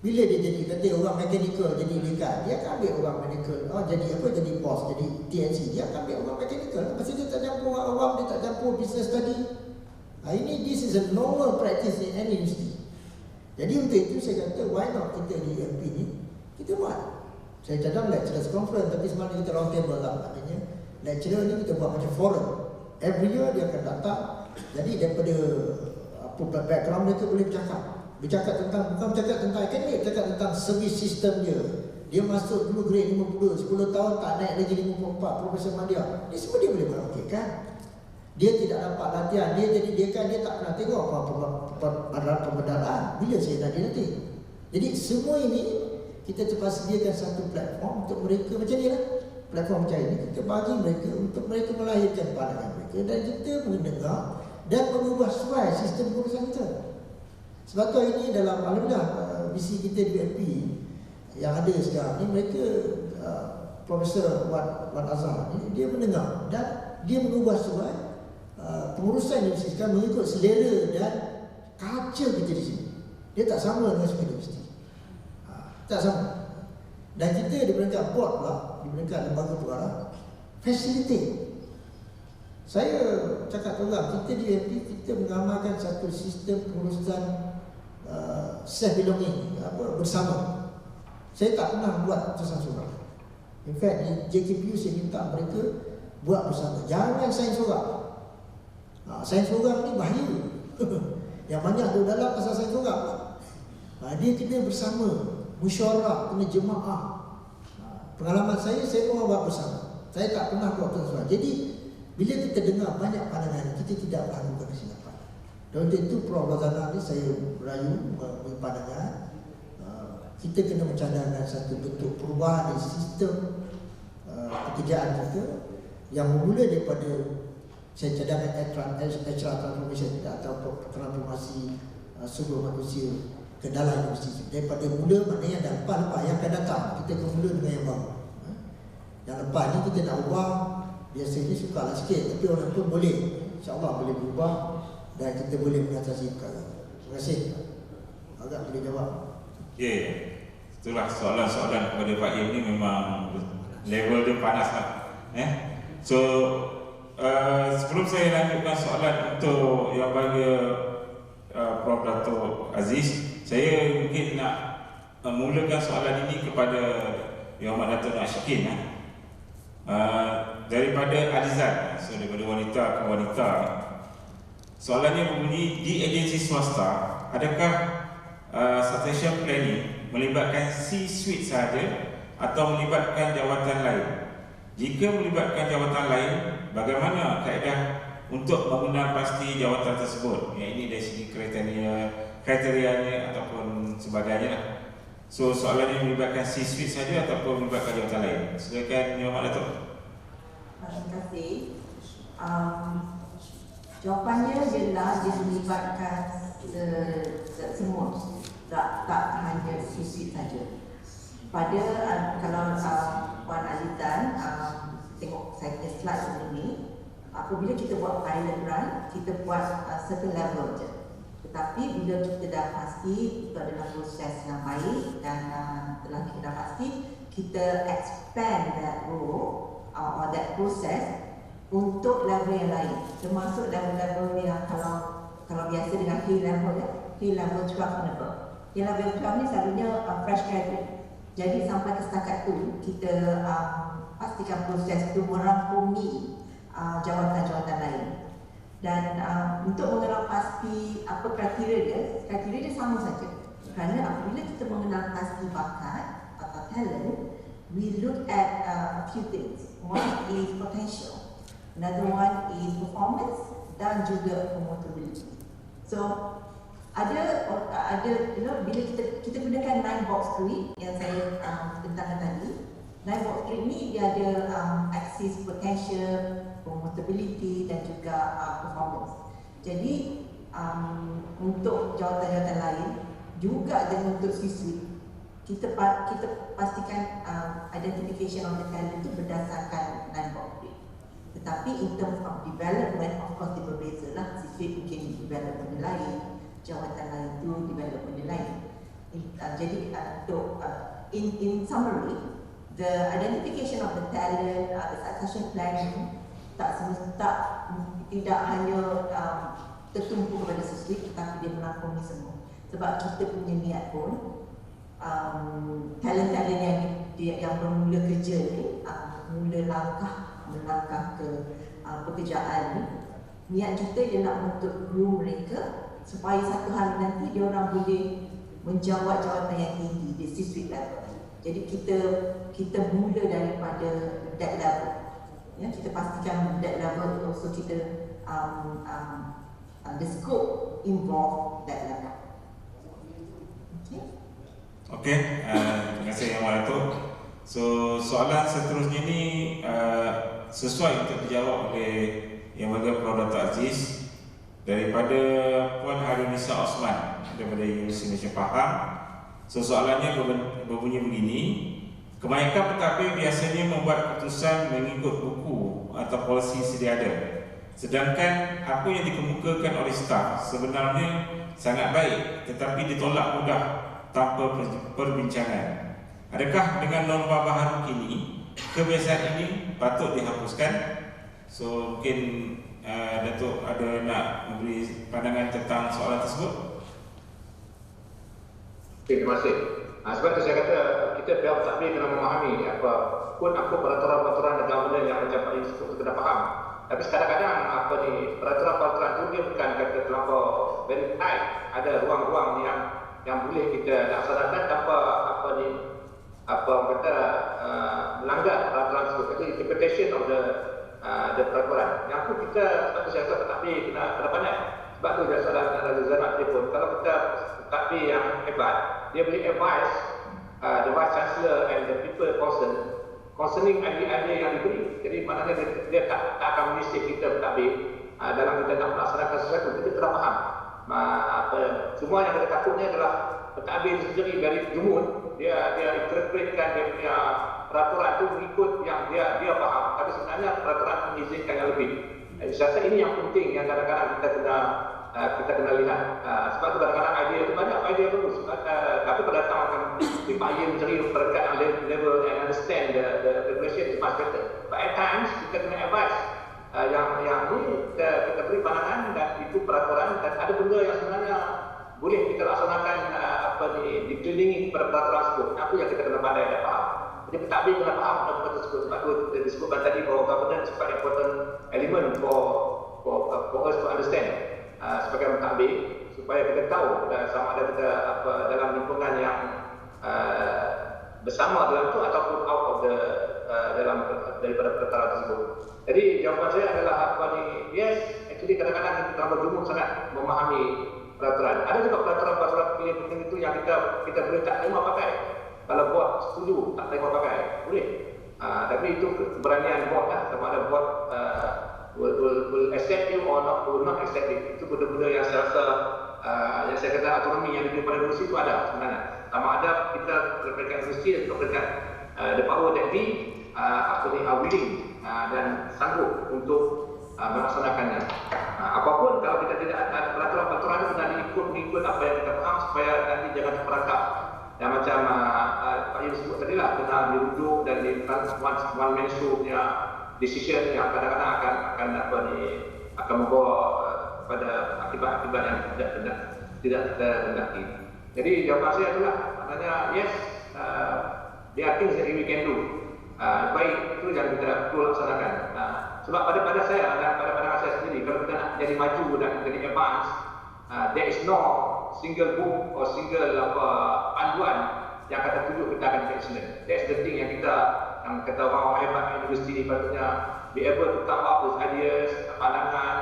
Speaker 4: bila dia jadi kata orang mechanical jadi dekan, dia akan ambil orang mechanical. Jadi apa? Jadi boss, jadi TNC, dia akan ambil orang mechanical. Pasal dia tak campur orang awam, dia tak campur business study. Ini this is a normal practice in any university. Jadi untuk itu saya kata why not kita di ULP ni kita buat. Saya cadang lecturers conference, tapi semalam kita round table lah. Maknanya lecturer ni kita buat macam forum. Every year dia akan datang. Jadi daripada background mereka boleh bercakap tentang, bukan bercakap tentang akademik, bercakap tentang service system dia. Dia masuk dulu grade 52, 10 tahun tak naik lagi 54, Profesor Madya. Ini semua dia boleh buat, okey kan? Dia tidak dapat latihan, dia jadi dekan, dia tak pernah tengok apa pembedaran. Bila saya nanti. Jadi semua ini kita terpaksa sediakan satu platform untuk mereka macam ni lah. Platform macam ini kita bagi mereka untuk mereka melahirkan pandangan mereka dan kita mendengar dan mengubah sesuai sistem pengurusan kita. Sebab tu ini dalam alhamdulillah misi kita di ULP yang ada sekarang ni, mereka Profesor Wan Azhar ni dia mendengar dan dia mengubah sesuai pengurusan universiti sekarang mengikut selera dan culture kita di sini. Dia tak sama dengan semua universiti. Tak sama. Dan kita di peringkat board pula, di peringkat lembaga pengarah, facilitate. Saya cakap terang, kita di UMP kita mengamalkan satu sistem pengurusan self-belonging bersama. Saya tak pernah buat seorang-seorang. In fact, di JKPU saya minta mereka buat bersama. Jangan sign seorang. Sign seorang ni bahaya. Yang banyak tu dalam pasal sign seorang. Dia kena bersama, musyawarah, kena jemaah. Pengalaman saya pun buat bersama. Saya tak pernah buat bersama. Jadi bila kita dengar banyak pandangan, kita tidak melakukan kesilapan. Dan untuk itu Prof. Razana ni saya rayu beri pandangan, kita kena mencadangkan satu bentuk perubahan di sistem pekerjaan kita yang bermula daripada saya cadangkan HR transformation atau transformasi sumber manusia ke dalam industri. Daripada mula maknanya ada lepas yang akan datang, kita akan mula dengan yang baru. Yang lepas ni kita nak ubah, biasanya sukalah sikit, tapi orang pun boleh, insyaAllah boleh berubah dan kita boleh mengatasi perkara. Terima kasih. Agak boleh jawab.
Speaker 2: Okey, itulah soalan-soalan kepada Pak Im ni memang level dia panas lah. So sebelum saya lanjutkan soalan untuk yang bagi Prof. Dato' Aziz, saya mungkin nak mulakan soalan ini kepada Yang Amat Dato' Nasyikin. Daripada Alizan, so daripada wanita ke wanita. Soalannya berbunyi, di agensi swasta, adakah succession planning melibatkan C-suite sahaja atau melibatkan jawatan lain? Jika melibatkan jawatan lain, bagaimana kaedah untuk mengenal pasti jawatan tersebut? Yang ini dari segi kriterianya ataupun sebagainya. So soalannya melibatkan C-suite saja ataupun melibatkan jawatan lain? Silakan Yang Amat Dato'.
Speaker 3: Terima kasih. Jawapannya ialah dia melibatkan semua, tak hanya C-suite saja. Pada kalau Puan Alizan tengok saya punya slide sebelum ni, apabila kita buat pilot run, kita buat certain level je. Tetapi bila kita dah pasti itu adalah proses yang baik dan telah kita dah pasti, kita expand that role or that process untuk level yang lain, termasuk level-level yang kalau biasa dengan Hill level 12 level. Hill level 12 ni selalunya fresh graduate. Jadi sampai ke setakat tu kita pastikan proses itu merangkumi jawatan-jawatan lain. Dan untuk mengenal pasti apa kriteria dia sama saja. Kerana apabila kita mengenal pasti bakat atau talent, we look at a few things. One is potential, another one is performance dan juga promotability. So ada bila kita gunakan 9 box tree yang saya bentangkan tadi. 9 box tree ni dia ada axis potential, promotability dan juga performance. Jadi untuk jawatan-jawatan lain juga dengan untuk C-suite, kita pastikan identification of the talent itu berdasarkan 9 box tree. Tetapi in terms of development, of course dia berbeza lah. C-suite mungkin develop benda lain, jawatan lain tu develop benda lain. Jadi untuk in summary, the identification of the talent, the succession planning tidak hanya tertumpu kepada C-suite, tetapi dia merangkumi semua. Sebab kita punya niat pun talent-talent yang bermula kerja ni, melangkah ke pekerjaan ni, niat kita ialah untuk groom mereka supaya satu hari nanti dia orang boleh menjawat jawatan yang tinggi di C-suite level. Jadi kita mula daripada that level. Ya, kita pastikan that level also kita the scope involve that level.
Speaker 2: Okey, terima kasih Yang Amat Dato'. So soalan seterusnya ni sesuai untuk dijawab oleh Yang Berhormat Prof. Dato' Aziz daripada Puan Harunisa Osman daripada Universiti Malaysia Pahang. So soalannya berbunyi begini. Kebanyakan pentadbir biasanya membuat keputusan mengikut buku atau polisi sedia ada. Sedangkan apa yang dikemukakan oleh staf sebenarnya sangat baik tetapi ditolak mudah tanpa perbincangan. Adakah dengan norma baharu kini kebiasaan ini patut dihapuskan? So mungkin Datuk ada nak memberi pandangan tentang soalan tersebut?
Speaker 1: Terima kasih. Sebab itu saya kata kita pihak pentadbir kena memahami apa peraturan-peraturan government yang macam Pak Yin sebut kita kena faham. Tapi kadang-kadang peraturan-peraturan itu dia bukan kata terlampau very tight. Ada ruang-ruang yang boleh kita laksanakan tanpa melanggar peraturan tersebut. Jadi interpretation of the peraturan. Yang tu kita sebab tu saya kata pentadbir kena pandai. Sebab tu dia soalan Raja Zainal telefon. Kalau kita pentadbir yang hebat, dia boleh advise the Vice Chancellor and the people concerning idea-idea yang diberi. Jadi maknanya dia tak akan menyisip kita pentadbir dalam kita nak melaksanakan sesuatu. Kita telah faham. Semua yang kita takutnya adalah pentadbir itu sendiri dari jumud, dia interpretkan dia punya peraturan itu mengikut yang dia faham. Tapi sebenarnya peraturan mengizinkan yang lebih. Saya rasa ini yang penting yang kadang-kadang kita kena lihat. Sebab itu kadang-kadang idea itu banyak idea bagus. Tapi pada datang akan Pak Yin mencari peringkat level and understand the regulation is much better. But at times kita kena advise yang ini kita beri pandangan dan itu peraturan dan ada benda yang sebenarnya boleh kita laksanakan dikelilingi kepada peraturan tersebut. Itu yang kita kena pandai dan faham. Jadi pentadbir kena faham benda tersebut. Sebab itu disebutkan tadi bahawa governance is quite important element for us to understand sebagai pentadbir supaya kita tahu sama ada kita dalam lingkungan yang bersama dalam itu ataupun out of the daripada perkara tersebut. Jadi jawapan saya adalah yes, actually kadang-kadang kita terlalu jumud sangat memahami peraturan. Ada juga peraturan-peraturan yang penting itu yang kita boleh tak terima pakai. Kalau buat setuju tak terima pakai, boleh. Tapi itu keberanian buat lah. Sama ada buat will accept you or will not accept it. Itu benda-benda yang saya rasa yang saya kata autonomi yang diberi pada universiti itu ada sebenarnya. Sama ada kita peringkat universiti atau peringkat the power that we willing dan sanggup untuk melaksanakannya. Apapun kalau kita tidak ada peraturan-peraturan itu sudah mengikut apa yang kita faham supaya nanti jangan terperangkap. Yang macam Pak Yin sebut tadi lah, kena dirujuk dan di one man show punya decision yang kadang-kadang akan membawa kepada akibat-akibat yang tidak kita hendaki. Jadi jawapan saya adalah maknanya yes, there are things that we can do. Baik itu yang kita perlu laksanakan. Sebab pada saya dan pada pandangan saya sendiri, kalau kita nak jadi maju dan jadi advance, there is no single book or single panduan yang kata tunjuk kita akan jadi excellent. That's the thing yang kata orang hebat universiti ni patutnya be able to come up with ideas, pandangan,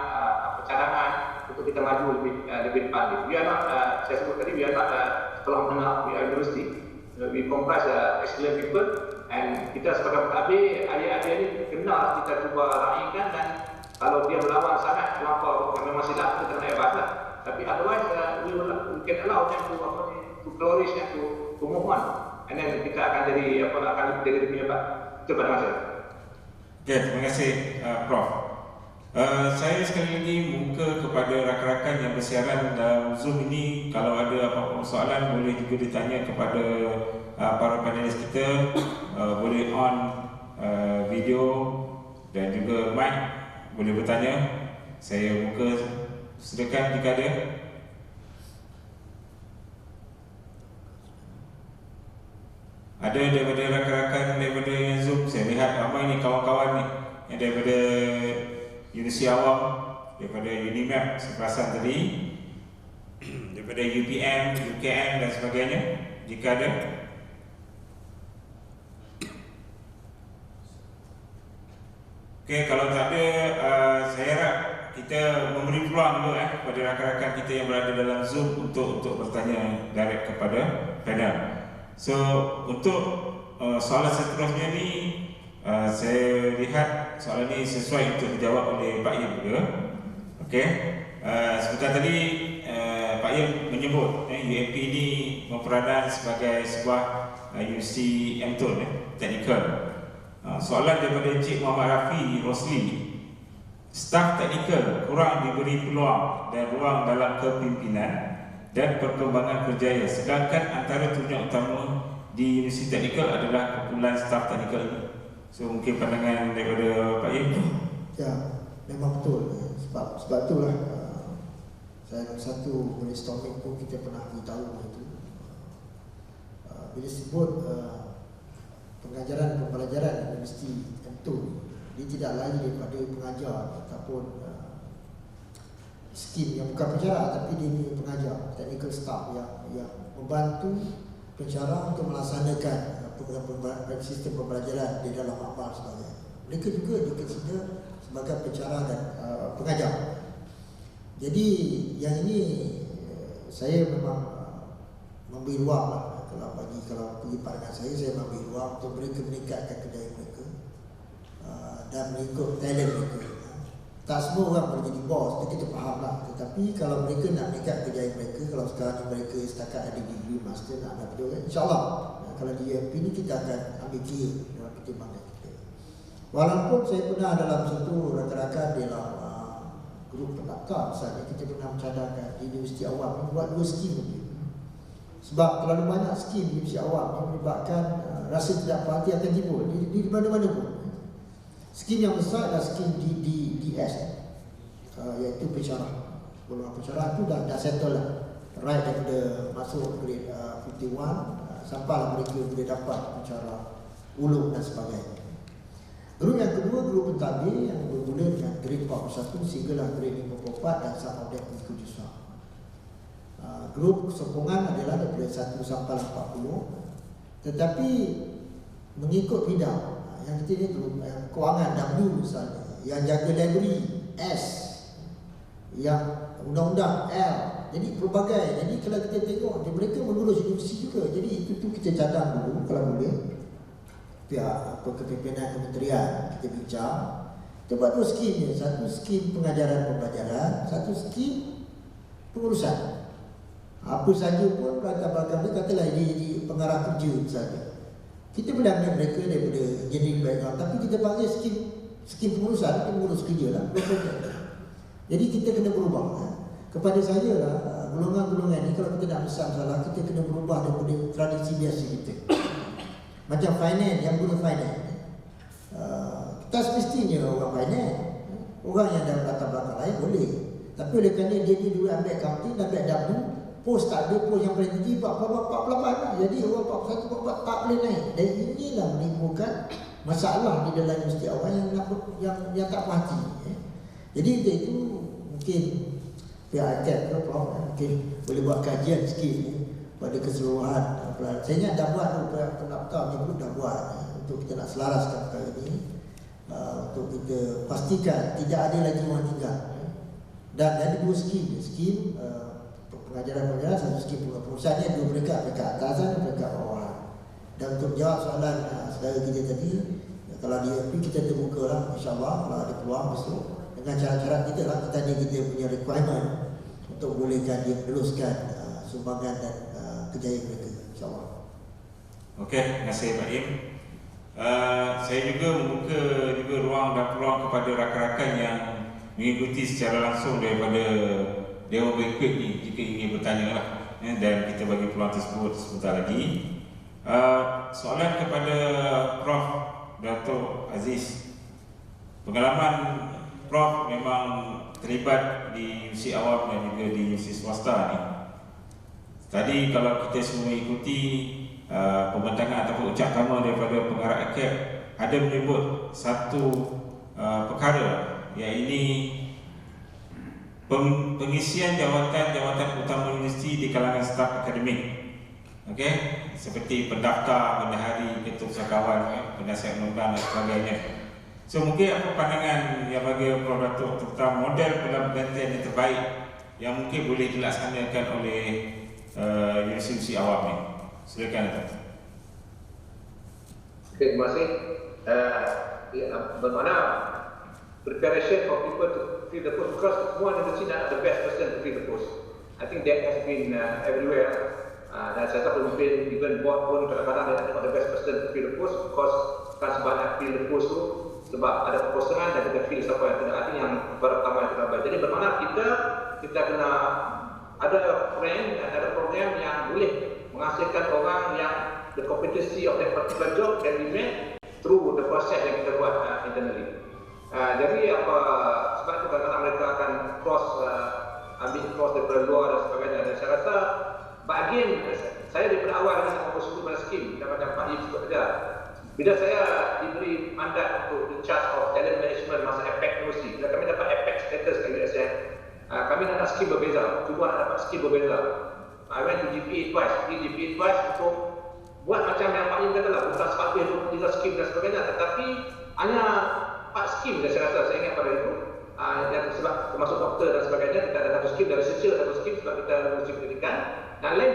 Speaker 1: cadangan untuk kita maju lebih depan. We are not, saya sebut tadi, we are not sekolah menengah, we are university. We comprise excellent people and kita sebagai pentadbir, adik-adik ni kena kita cuba raikan dan kalau dia melawan sangat terlampau memang silap kita kena hebat lah. Tapi otherwise we can allow them to flourish and to move on. And then kita akan jadi lebih hebat. Itu pandangan saya.
Speaker 2: Okay, terima kasih Prof. Saya sekali lagi muka kepada rakan-rakan yang bersiaran dalam Zoom ini. Kalau ada apa-apa soalan boleh juga ditanya kepada para panelis kita. Boleh on video dan juga mic, boleh bertanya. Saya buka, silakan jika ada. Ada daripada rakan-rakan daripada yang Zoom. Saya lihat ramai ni kawan-kawan ni yang daripada Universiti Awam, daripada Unimap seperasan tadi, daripada UPM, UKM dan sebagainya. Jika ada. Okey, kalau tak ada, saya harap kita memberi peluang dulu kepada rakan-rakan kita yang berada dalam Zoom untuk bertanya direct kepada panel. So, untuk soalan seterusnya ni, saya lihat soalan ini sesuai untuk dijawab oleh Pak Yin juga. Okey. Sebentar tadi Pak Yin menyebut UMP ini berperanan sebagai sebuah universiti MTUL, teknikal. Soalan daripada Encik Muhammad Rafi Rosli, staf teknikal kurang diberi peluang dan ruang dalam kepimpinan dan perkembangan kerjaya, sedangkan antara tujuan utama di Universiti Teknikal adalah kumpulan staf teknikal ini. So mungkin pandangan daripada Pak Im.
Speaker 4: Ya, memang betul. Sebab itulah saya dalam satu brainstorming pun kita pernah beritahu itu. Bila sebut pengajaran pembelajaran universiti tentu dia tidak lain daripada pengajar ataupun skim yang bukan pensyarah, tapi dia ni pengajar, technical staff yang membantu pensyarah untuk melaksanakan sistem pembelajaran di dalam amal sebagainya. Mereka juga dikonsider sebagai pensyarah dan pengajar. Jadi yang ini saya memang memberi ruang lah. Kalau pergi pandangan saya memberi ruang untuk mereka meningkatkan kerjaya mereka dan mengikut talent mereka. Tak semua orang boleh jadi bos, kita faham lah. Tetapi kalau mereka nak meningkat kerjaya mereka, kalau sekarang mereka setakat ada degree master, nak ada video, insyaAllah kalau di UMP ni kita akan ambil kira dalam pertimbangan kita. Walaupun saya pernah dalam satu rakan-rakan dalam grup pendaftar, misalnya kita pernah mencadangkan di Universiti Awam buat 2 skim lagi. Sebab terlalu banyak skim di Universiti Awam yang menyebabkan rasa tidak puas hati akan timbul di mana-mana pun. Skim yang besar adalah skim DS, iaitu pensyarah. Golongan pensyarah itu dah settle lah, right daripada masuk grade 51 sampailah mereka boleh dapat pensyarah ulung dan sebagainya. Grup yang kedua, grup pentadbir yang bermula dengan grade 41 sehinggalah grade 54 dan some of them mengikut juzah. Grup sokongan adalah daripada 1 sampai 40, tetapi mengikut bidang. Yang kita ni grup yang kewangan W misalnya, yang jaga library S, yang undang-undang L. Jadi pelbagai. Jadi kalau kita tengok mereka mengurus universiti juga. Jadi itu kita cadang dulu kalau boleh. Pihak kepimpinan kementerian kita bincang. Kita buat 2 skim ni. Satu skim pengajaran pembelajaran, satu skim pengurusan. Apa saja pun belakang-belakang dia katalah di pengarah kerja misalnya. Kita boleh ambil mereka daripada engineering background, tapi kita panggil skim pengurusan, kita mengurus kerja lah. Jadi kita kena berubah. Kepada saya lah, golongan-golongan ni kalau kita nak besar masalah, kita kena berubah daripada tradisi biasa kita. Macam finance, yang guna finance, kita semestinya orang finance. Orang yang dalam latar belakang lain boleh. Tapi oleh kerana dia ni dulu ambil accounting, ambil W, post tak ada, post yang paling tinggi 48. Jadi orang 41, 44 tak boleh naik. Dan inilah menimbulkan masalah di dalam universiti awal yang tak puas hati. Jadi itu mungkin pihak ACAD ke Prof mungkin boleh buat kajian sikit pada keseluruhan. Saya ingat dah buat tu, pihak pendaftar ni pun dah buat untuk kita nak selaraskan perkara ini, untuk kita pastikan tidak ada lagi orang tinggal. Dan ada 2 skim pengajaran-pengajaran, satu skim pengurusan ni, 2 mereka atas dan mereka bawah. Dan untuk jawab soalan saudara kita tadi, kalau di UMP kita terbuka lah, insyaAllah kalau ada peluang besok dengan cara-cara kita lah, kita punya requirement untuk bolehkan dia meneruskan sumbangan dan kejayaan mereka, insyaAllah.
Speaker 2: Okey, terima kasih Pak Im. Saya juga membuka juga ruang dan peluang kepada rakan-rakan yang mengikuti secara langsung daripada Dewan Berikut ni jika ingin bertanya lah, dan kita bagi peluang tersebut sebentar lagi. Soalan kepada Prof. Dato' Aziz. Pengalaman Prof memang terlibat di universiti awam dan juga di universiti swasta ni. Tadi kalau kita semua mengikuti pembentangan ataupun ucap tama daripada pengarah ACAD, ada menyebut satu perkara, iaitu pengisian jawatan-jawatan utama universiti di kalangan staf akademik. Okey, seperti pendaftar, bendahari, ketua usahawan, penasihat undang-undang dan sebagainya. So mungkin apa pandangan yang bagi Prof Dato' tentang model penggantian yang terbaik yang mungkin boleh dilaksanakan oleh universiti awam ni? Silakan Dato'.
Speaker 1: Okay, terima kasih. Bagaimana preparation for people to fill the post, because semua universiti nak the best person to fill the post. I think that has been everywhere. Dan saya tahu pemimpin even board pun kadang-kadang dia nak the best person to fill the post, because kan sebanyak fill the post tu sebab ada kekosongan dan kita fill siapa yang tidak. Artinya yang pertama yang kita buat. Jadi bermakna kita kena ada plan dan ada program yang boleh menghasilkan orang yang the competency of that particular job can be met through the process yang kita buat internally. Jadi sebab itu kadang-kadang mereka akan ambil cross daripada luar dan sebagainya. Dan saya rasa bahagian saya daripada awal saya bersyukur pada skim dan macam Pak Yip sebut saja. Bila saya diberi mandat untuk in charge of talent management masa APEC University, bila kami dapat APEC status kat USN, kami nak skim berbeza, cuba nak dapat skim berbeza. I went to GPA twice untuk buat macam yang Pak Yip kata lah, bukan sebab 23 skim dan sebagainya, tetapi hanya 4 skim dan saya rasa, saya ingat pada itu. Yang sebab termasuk doktor dan sebagainya, kita ada satu skim, dari researcher satu skim sebab kita mesti pendidikan, dan lain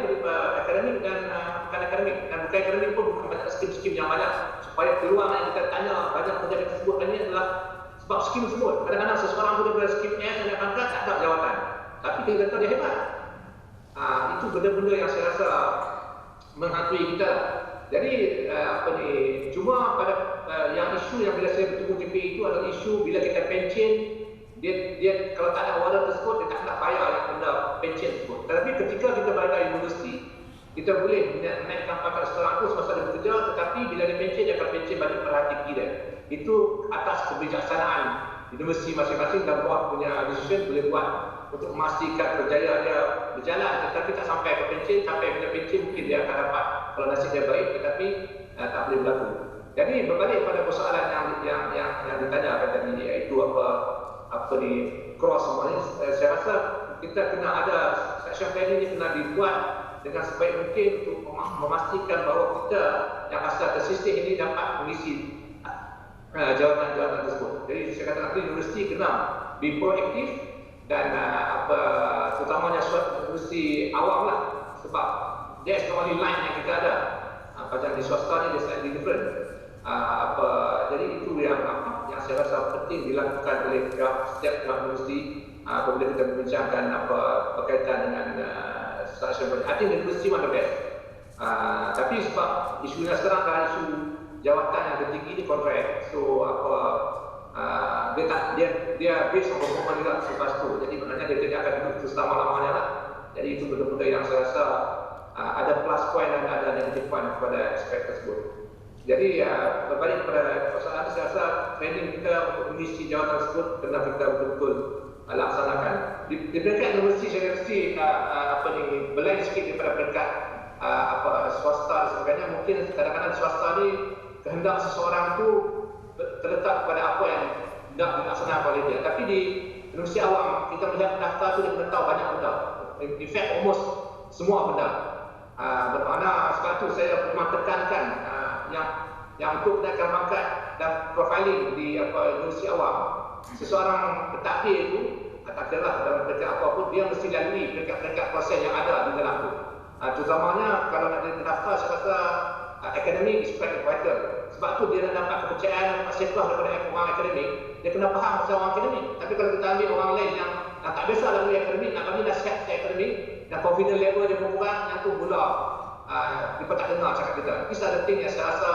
Speaker 1: akademik dan bukan akademik, dan bukan akademik pun bukan banyak skim-skim yang banyak, supaya peluang yang kita tanya banyak pejabat tersebut ini adalah sebab skim tersebut. Kadang-kadang seseorang pun daripada skim S yang dia pangkat tak ada jawatan, tapi kita kata dia hebat. Itu benda-benda yang saya rasa menghantui kita. Jadi cuma pada yang isu yang bila saya bertemu GP itu adalah isu bila kita pension, dia kalau tak ada order tersebut, dia tak nak bayar yang benda pension tersebut. Tetapi ketika kita berada di universiti, kita boleh naikkan pangkat seseorang itu semasa dia bekerja, tetapi bila dia pension, dia akan pension bagi perhati dia. Itu atas kebijaksanaan universiti masing-masing dan buat punya decision boleh buat untuk memastikan kerjaya dia berjalan, tetapi tak sampai ke pension. Sampai bila pension mungkin dia akan dapat kalau nasib dia baik, tetapi tak boleh berlaku. Jadi berbalik pada persoalan yang ditanya tadi, iaitu cross semua ni, saya rasa kita kena ada succession planning ni kena dibuat dengan sebaik mungkin untuk memastikan bahawa kita yang asal tersisih ini dapat mengisi jawatan-jawatan tersebut. Jadi saya kata nanti universiti kena be proaktif dan terutamanya universiti awam lah, sebab dia is the only line yang kita ada. Macam di swasta ni dia slightly different. Jadi itu yang saya rasa penting dilakukan oleh setiap pihak universiti apabila kita membincangkan berkaitan dengan succession planning. I think the university one the best. Tapi sebab isunya sekarang adalah isu jawatan yang tertinggi ni kontrak, so dia based on performance juga selepas tu. Jadi maknanya dia tidak akan duduk itu selama-lamanya lah. Jadi itu benda-benda yang saya rasa ada plus point dan ada negative point kepada aspek tersebut. Jadi berbalik pada persoalan, saya rasa training kita untuk mengisi jawatan tersebut kena kita betul-betul laksanakan. Di peringkat universiti, saya mesti berlain sikit daripada peringkat swasta dan sebagainya. Mungkin kadang-kadang swasta ni kehendak seseorang tu terletak pada apa yang hendak dilaksanakan oleh dia. Tapi di universiti awam, kita melihat pendaftar tu dia kena tahu banyak benda. In fact, almost semua benda. Bermakna sebab tu saya memang tekankan yang untuk menaikkan pangkat dan profiling di universiti awam, seseorang pentadbir itu tak kira dalam peringkat apapun, dia mesti lalui peringkat-peringkat proses yang ada di dalam tu. Terutamanya kalau nak jadi pendaftar, saya rasa akademik is quite vital. Sebab tu dia nak dapat kepercayaan, dapat sekolah daripada orang akademik, dia kena faham pasal orang akademik. Tapi kalau kita ambil orang lain yang tak biasa lalui akademik, nak bagi nasihat ke akademik dan confidence level dia berkurang, yang tu pula dia tak dengar cakap kita. This are the thing yang saya rasa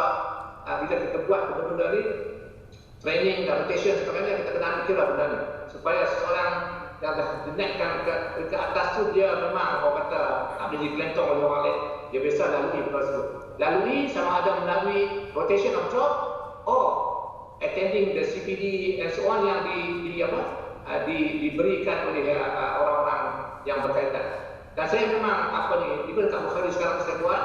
Speaker 1: bila kita buat benda-benda ni, training dan rotation sebagainya, kita kena ambil kira benda ni supaya seorang yang dah dinaikkan ke atas tu, dia memang orang kata tak boleh dikelentong oleh orang lain, dia biasa lalui benda tersebut. Lalui sama ada melalui rotation of job or attending the CPD and so on yang diberikan oleh orang-orang yang berkaitan. Dan saya memang even kat Bukhari sekarang saya buat,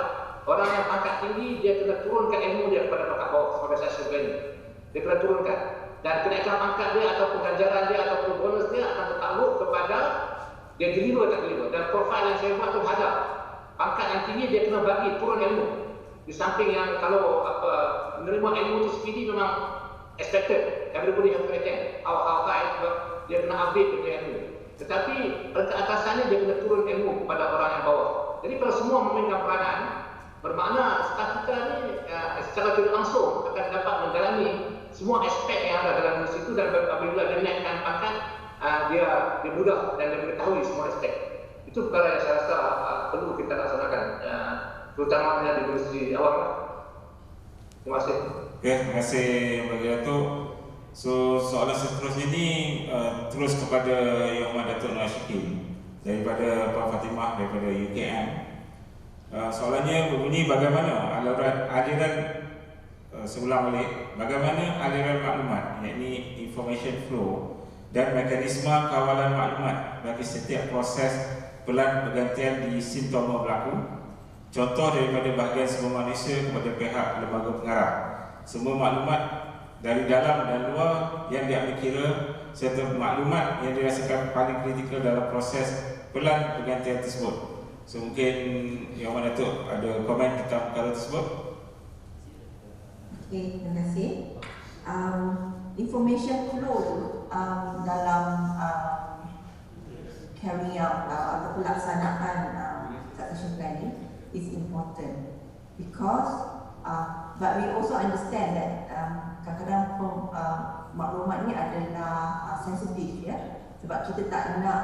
Speaker 1: orang yang pangkat tinggi dia kena turunkan ilmu dia kepada pangkat bawah sebagai succession planning. Dia kena turunkan, dan kenaikan pangkat dia ataupun ganjaran dia ataupun bonus dia akan tertakluk kepada dia deliver tak deliver. Dan profil yang saya buat tu hadap pangkat yang tinggi, dia kena bagi turun ilmu. Di samping yang kalau menerima ilmu tu speedy memang expected, everybody have to attend how high, dia kena update dia ilmu. Tetapi ke atasannya dia kena turun ilmu kepada orang yang bawah. Jadi kalau semua memainkan peranan, bermakna staf kita ni secara tidak langsung akan dapat menjalani semua aspek yang ada dalam universiti itu, dan apabila dia naikkan pangkat, dia mudah dan dia mengetahui semua aspek. Itu perkara yang saya rasa perlu kita laksanakan, terutamanya di universiti awam. Terima kasih.
Speaker 2: Okay, terima kasih bagi Datuk. So soalan seterusnya ini terus kepada Yang Amat Datuk Nur Syakir daripada Puan Fatimah daripada UKM. Soalannya berbunyi bagaimana aliran seulang balik, bagaimana aliran maklumat, yakni information flow dan mekanisme kawalan maklumat bagi setiap proses pelan pergantian di simptoma berlaku. Contoh daripada bahagian semua manusia kepada pihak lembaga pengarah. Semua maklumat dari dalam dan luar yang diambil kira serta maklumat yang dirasakan paling kritikal dalam proses pelan pergantian tersebut. So mungkin Yang Mana Datuk ada komen tentang perkara tersebut?
Speaker 3: Okey, terima kasih. Information flow dalam carry out atau pelaksanaan succession planning is important because but we also understand that kadang-kadang maklumat ni adalah sensitif, ya, sebab kita tak nak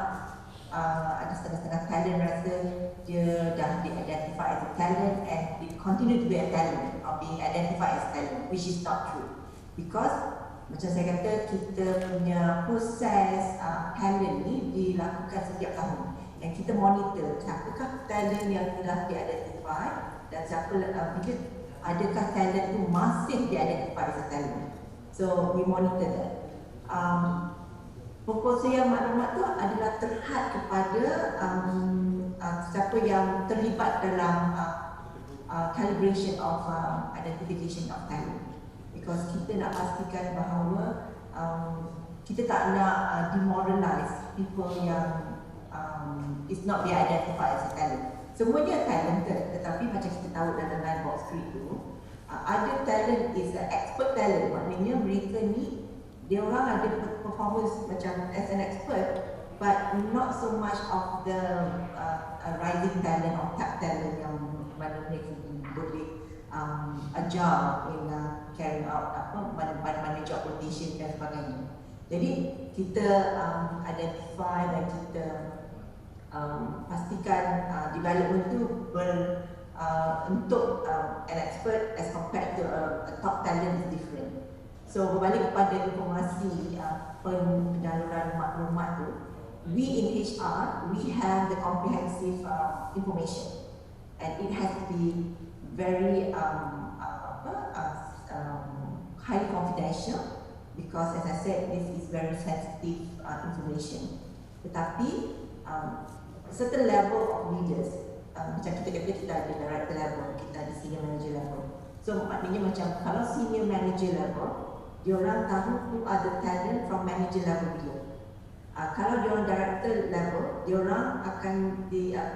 Speaker 3: ada setengah-setengah talent rasa dia dah di-identify as a talent and it continue to be a talent or being identified as talent, which is not true. Because macam saya kata, kita punya proses talent ni dilakukan setiap tahun dan kita monitor siapakah talent yang telah di-identify dan siapa bila adakah talent tu masih di-identify as a talent. So we monitor that. Pengkongsian maklumat tu adalah terhad kepada siapa yang terlibat dalam calibration of identification of talent, because kita nak pastikan bahawa kita tak nak demoralize people yang is not be identified as a talent. Semuanya talented, tetapi macam kita tahu dalam line box street tu, ada talent is an expert talent, maknanya mereka ni dia orang ada performance macam as an expert, but not so much of the rising talent or top talent yang mana mereka boleh agile in carrying out mana job rotation dan sebagainya. Jadi kita identify dan kita pastikan development tu untuk an expert as compared to a top talent is different. So berbalik kepada informasi penyaluran maklumat tu, we in HR, we have the comprehensive information and it has to be very highly confidential because as I said, this is very sensitive information. Tetapi certain level of leaders, macam kita kata kita ada director level, kita ada senior manager level. So maknanya macam kalau senior manager level, diorang tahu who are the talent from manager level dia. Kalau diorang director level, diorang akan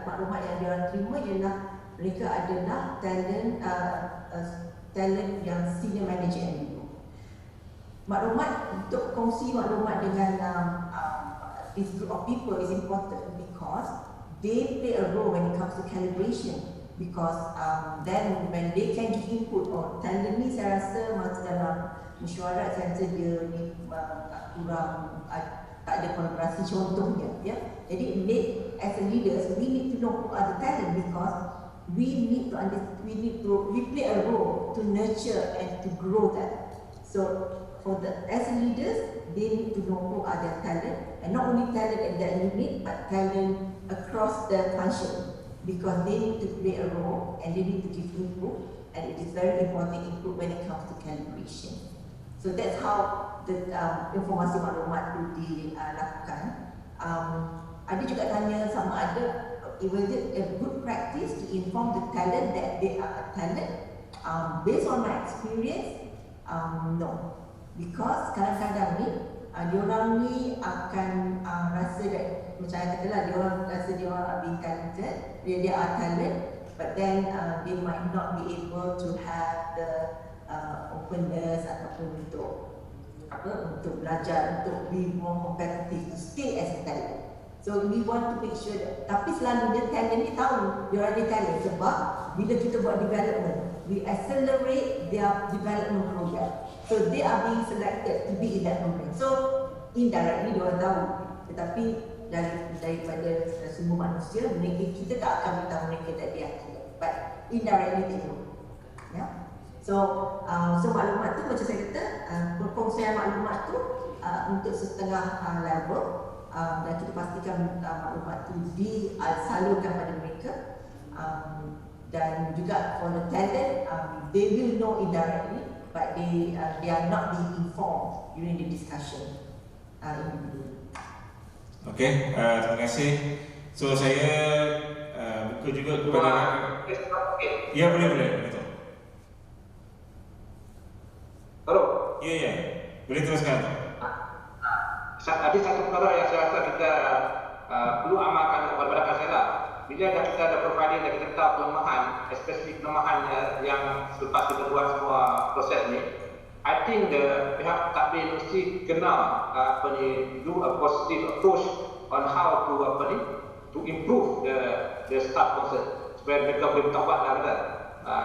Speaker 3: maklumat yang diorang terima ialah mereka adalah talent talent yang senior manager yang dulu. Maklumat untuk kongsi maklumat dengan this group of people is important because they play a role when it comes to calibration. Because then when they can give input, talent ni saya rasa masa dalam mesyuarat saya rasa dia ni kurang tak ada kolaborasi contohnya, ya. Jadi as a leaders we need to know who are the talent because we play a role to nurture and to grow that. So as a leaders they need to know who are their talent, and not only talent in that unit but talent across the function, because they need to play a role and they need to give input, and it is very important input when it comes to calibration. So that's how the informasi maklumat itu dilakukan. Ada juga tanya sama ada was it a good practice to inform the talent that they are a talent? Based on my experience, no, because kadang-kadang ni diorang ni akan rasa that macam saya katalah, diorang rasa diorang are being talented, they are talent, but then they might not be able to have the openness ataupun untuk belajar, untuk be more competitive, to stay as a talent. So we want to make sure that, tapi selalunya talent ni tahu dia ada talent sebab bila kita buat development, we accelerate their development program. So they are being selected to be in that program. So indirectly dia orang tahu, tetapi daripada semua manusia, kita tak akan beritahu mereka that they are talent, but indirectly they know. Yeah. So maklumat tu macam saya kata, perkongsian maklumat tu untuk setengah level, dan kita pastikan maklumat tu disalurkan pada mereka dan juga for the talent, they will know indirectly, but they are not being informed during the discussion.
Speaker 2: Okey, terima kasih. So saya buka juga kepada ya boleh betul.
Speaker 1: Halo.
Speaker 2: Ya boleh teruskan.
Speaker 1: Ada satu perkara yang saya rasa kita perlu amalkan kepada Kasela. Bila kita ada profiling dan kita tahu kelemahan, especially kelemahan yang selepas kita buat semua proses ni, I think pihak takbir mesti kena do a positive approach on how to improve the staff concern supaya mereka boleh bertawab dan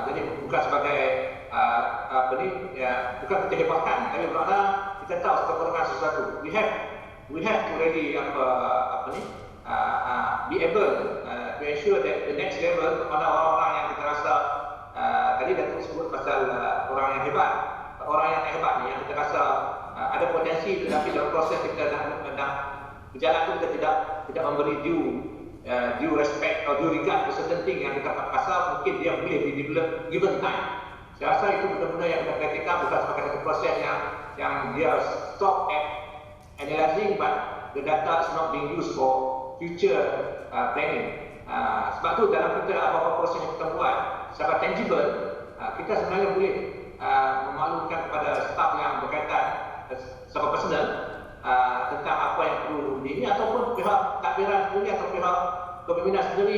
Speaker 1: jadi bukan sebagai bukan kehebatan, tapi bermakna kita tahu kekurangan sesuatu. We have to really be able to ensure that the next level kepada orang-orang yang kita rasa tadi Datuk sebut pasal orang yang hebat, orang yang hebat ni yang kita rasa ada potensi, tetapi dalam proses kita nak berjalan tu kita tidak memberi due respect atau due regard to certain thing yang kita rasa mungkin dia boleh di develop given time. Saya rasa itu benar-benar yang kita kritikkan bukan sebagai satu proses yang dia stop at analyzing, but the data is not being used for future planning. Sebab tu dalam kita apa-apa proses yang kita buat secara tangible, kita sebenarnya boleh memaklumkan kepada staf yang berkaitan secara personal tentang apa yang perlu ini ataupun pihak takbiran sendiri atau pihak kepimpinan sendiri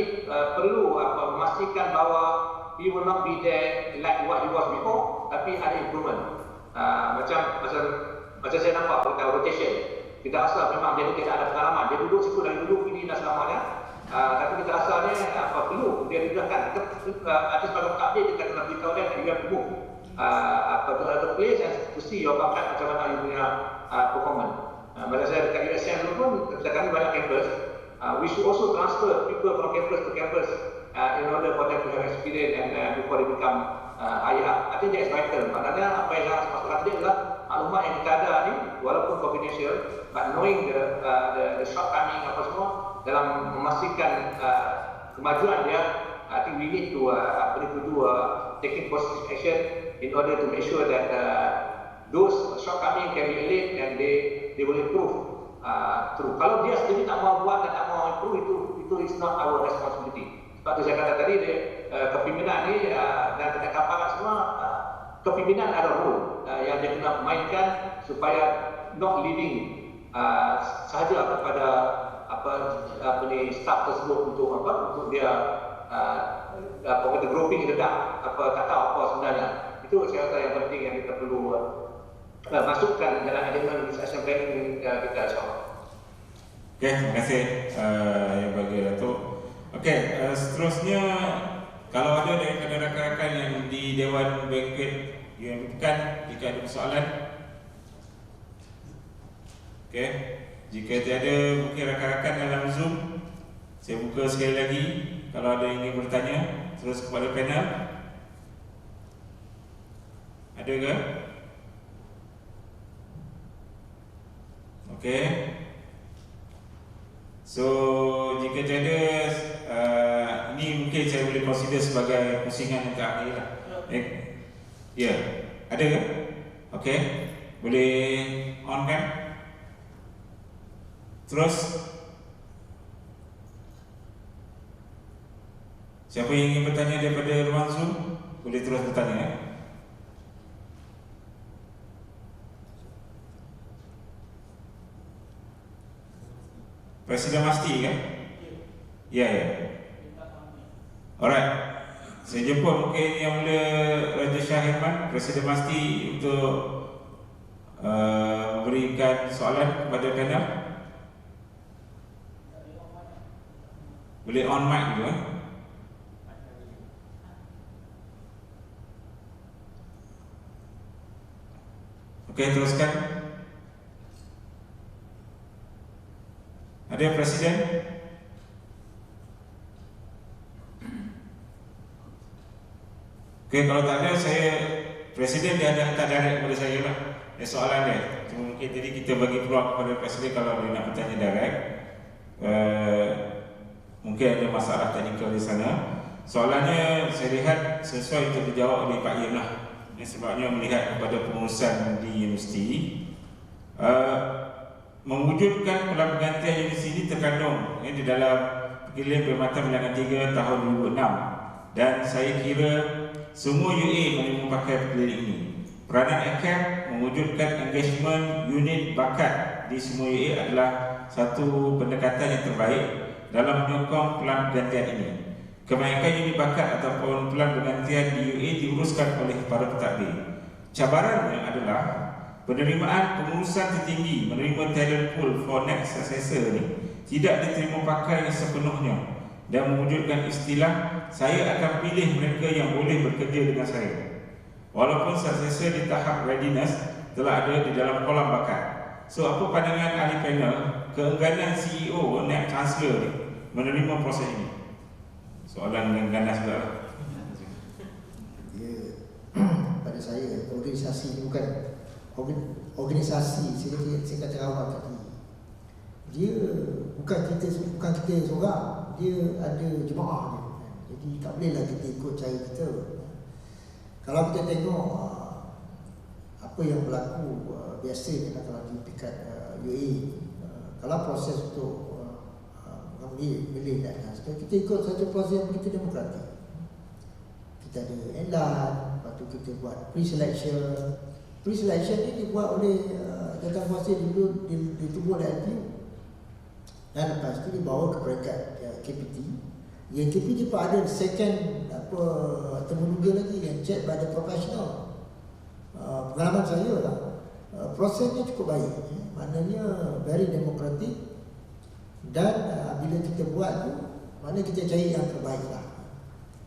Speaker 1: perlu memastikan bahawa he will not be there like what he was before, tapi ada improvement. Macam saya nampak tentang rotation, kita rasa memang dia tidak ada pengalaman, dia duduk situ dari dulu ini dan selamanya, tapi kita rasanya perlu dia dudukkan artis sebagai takbir, kita kena beritahu dia you have to move to other place and to see your bakat macam mana you punya performance. Pada saya dekat USM dulu pun kami banyak campus, we should also transfer people from campus to campus in order for them to have experience and before they become ayah. I think that is vital. Maknanya apa yang saya maksudkan tadi adalah maklumat yang kita ada ni walaupun confidential, but knowing the shortcoming apa semua dalam memastikan kemajuan dia, I think we need to taking positive action in order to make sure that those shortcoming can be allayed and they will improve through. Kalau dia sendiri tak mau buat dan tak mau improve, itu is not our responsibility. Sebab tu saya kata tadi kepimpinan ni dan tidak kapalan semua, kepimpinan ada role yang dia kena mainkan supaya not leaving sahaja kepada staff tersebut untuk dia grouping dekat tak tahu apa sebenarnya. Itu saya rasa yang penting yang kita perlu masukkan dalam elemen succession planning kita insyaAllah.
Speaker 2: Okey, terima kasih yang bagi Datuk. Okey, seterusnya kalau ada daripada rakan-rakan yang di Dewan Banquet yang bukan, jika ada persoalan. Okey, jika tiada mungkin rakan-rakan dalam Zoom, saya buka sekali lagi kalau ada yang ingin bertanya terus kepada panel. Ada ke? Okey. So jika tiada, ini mungkin saya boleh consider sebagai pusingan yang terakhir lah. Ya, ada ke? Okey, boleh on kan? Terus siapa yang ingin bertanya daripada ruang Zoom, boleh terus bertanya ya. Presiden Masti kan? Ya. Alright. Saya jumpa mungkin Yang Mulia Raja Shah Herman, Presiden Masti, untuk memberikan soalan kepada panel. Boleh on mic dulu eh? Okey, teruskan. Ada Presiden? Okey, kalau tak ada, Presiden dia ada hantar direct kepada saya lah soalan dia. Cuma mungkin jadi kita bagi peluang kepada Presiden kalau dia nak bertanya direct. Mungkin ada masalah teknikal di sana. Soalannya saya lihat sesuai untuk dijawab oleh Pak Iem lah. Sebabnya melihat kepada pengurusan di universiti, mewujudkan pelan pergantian universiti ini terkandung di dalam Pergiliran Perkhidmatan Bilangan 3 tahun 2006, dan saya kira semua UA menerima pakai pergiliran ini. Peranan ACAP mewujudkan engagement unit bakat di semua UA adalah satu pendekatan yang terbaik dalam menyokong pelan pergantian ini. Kebanyakan unit bakat ataupun pelan pergantian di UA diuruskan oleh para pentadbir. Cabarannya adalah penerimaan pengurusan tertinggi menerima talent pool for next successor ni tidak diterima pakai sepenuhnya dan mewujudkan istilah saya akan pilih mereka yang boleh bekerja dengan saya. Walaupun successor di tahap readiness telah ada di dalam kolam bakat. So apa pandangan ahli panel keengganan CEO naik chancellor ni menerima proses ini? Soalan yang ganas pula.
Speaker 4: Ya, pada saya organisasi ni bukan organisasi, saya kata awal tadi, dia bukan kita seorang, dia ada jemaah dia. Jadi tak bolehlah kita ikut cara kita. Kalau kita tengok apa yang berlaku biasanya kalau di peringkat UAE, kalau proses untuk memilih dan kita ikut satu proses yang begitu demokratik. Kita ada elan, lepas tu kita buat pre-selection. Pre-selection ni dibuat oleh jawatankuasa dulu, ditubuh oleh LPU, dan lepas tu dibawa ke peringkat KPT. Yang KPT pun ada second termuduga lagi yang check by the professional. Pengalaman saya lah, prosesnya cukup baik, maknanya very demokratik. Dan bila kita buat tu, mana kita cari yang terbaik lah.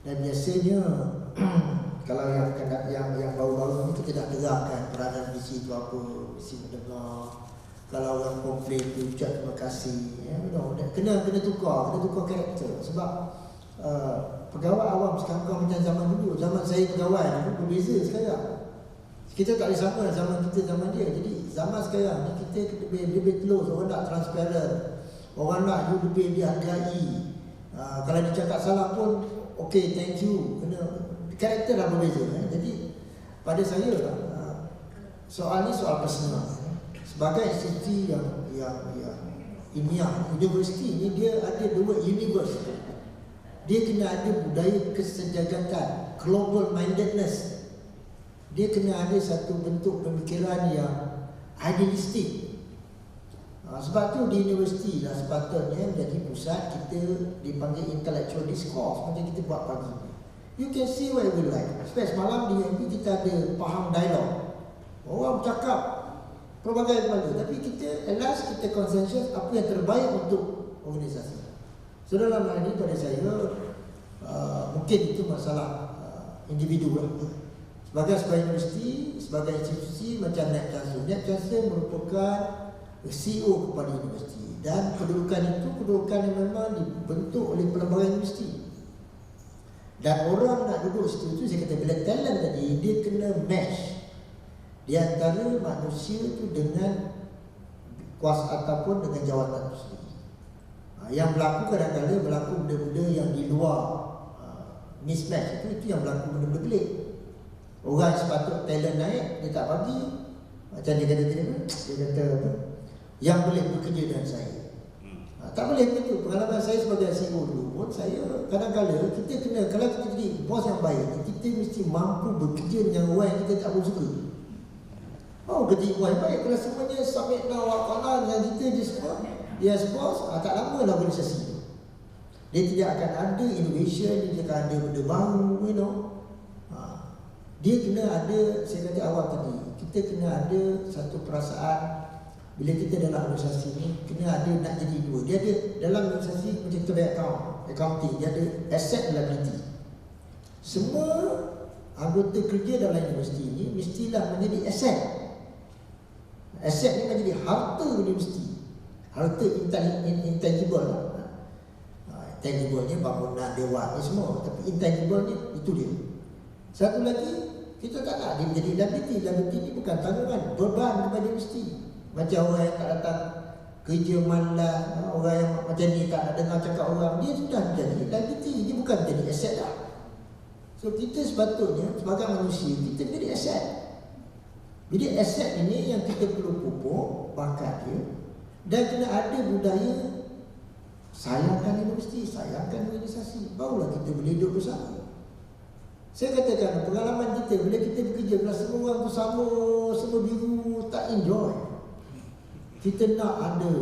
Speaker 4: Dan biasanya kalau yang baru-baru ni kita nak terangkan peranan misi tu apa, misi mendengar. Kalau orang komplain tu ucap terima kasih, kena tukar karakter. Sebab pegawai awam sekarang bukan macam zaman dulu. Zaman saya pegawai ni berbeza sekarang. Kita tak boleh sama zaman kita zaman dia. Jadi zaman sekarang ni kita lebih close, orang nak transparent. Orang nak you lebih dihargai. Kalau dia cakap salah pun, okay, thank you. Kena karakter dah berbeza. Jadi pada saya soal ni soal personal. Sebagai institusi yang ilmiah, universiti ni dia ada dua universe. Dia kena ada budaya kesejahteraan, global mindedness. Dia kena ada satu bentuk pemikiran yang idealistik. Sebab tu di universiti lah sepatutnya menjadi pusat kita dipanggil intellectual discourse macam kita buat pagi. You can see what we like. Sebab semalam di UMP kita ada faham dialog. Orang bercakap pelbagai benda, tapi kita at last kita consensus apa yang terbaik untuk organisasi. So dalam hal ini pada saya mungkin itu masalah individu lah. Sebagai universiti, sebagai institusi macam Naib Chancellor. Naib Chancellor merupakan CEO kepada universiti, dan kedudukan itu kedudukan yang memang dibentuk oleh perlembagaan universiti. Dan orang nak duduk situ tu, saya kata bila talent tadi, dia kena match di antara manusia tu dengan kuasa ataupun dengan jawatan itu sendiri. Yang berlaku kadang-kadang berlaku benda-benda yang di luar mismatch itu yang berlaku benda-benda pelik. Orang sepatut talent naik, dia tak bagi. Macam dia kata tadi, dia kata apa? Yang boleh bekerja dengan saya. Tak boleh begitu. Pengalaman saya sebagai CEO dulu pun, saya kadang-kadang kita kena, kalau kita jadi bos yang baik, kita mesti mampu bekerja dengan orang yang kita tak pun suka. Oh, kerja bos yang baik, kalau semuanya submit now wakalah dengan kita je semua, yes bos, tak lama lah organisasi. Dia tidak akan ada innovation, dia tidak akan ada benda baru, Dia kena ada, saya kata awal tadi, kita kena ada satu perasaan. Bila kita dalam organisasi ni, kena ada nak jadi dua. Dia ada dalam organisasi macam kita bayar accounting, dia ada asset dan liability. Semua anggota kerja dalam universiti ni mestilah menjadi asset. Asset ni menjadi harta universiti. Harta intangible lah. Intangible-nya bangunan, dewan ni semua. Tapi intangible-nya itu dia. Satu lagi, kita tak nak dia menjadi liability. Liability ni bukan tanggungan, beban kepada universiti. Macam orang yang tak datang kerja malas, orang yang macam ni tak nak dengar cakap orang, dia sudah jadi liability, dia bukan jadi aset dah. So kita sepatutnya sebagai manusia kita jadi aset. Jadi aset ini yang kita perlu pupuk bakat dia, dan kena ada budaya sayangkan universiti, sayangkan organisasi, barulah kita boleh hidup bersama. Saya katakan pengalaman kita bila kita bekerja, bila semua orang tu sama, semua biru, tak enjoy. Kita nak ada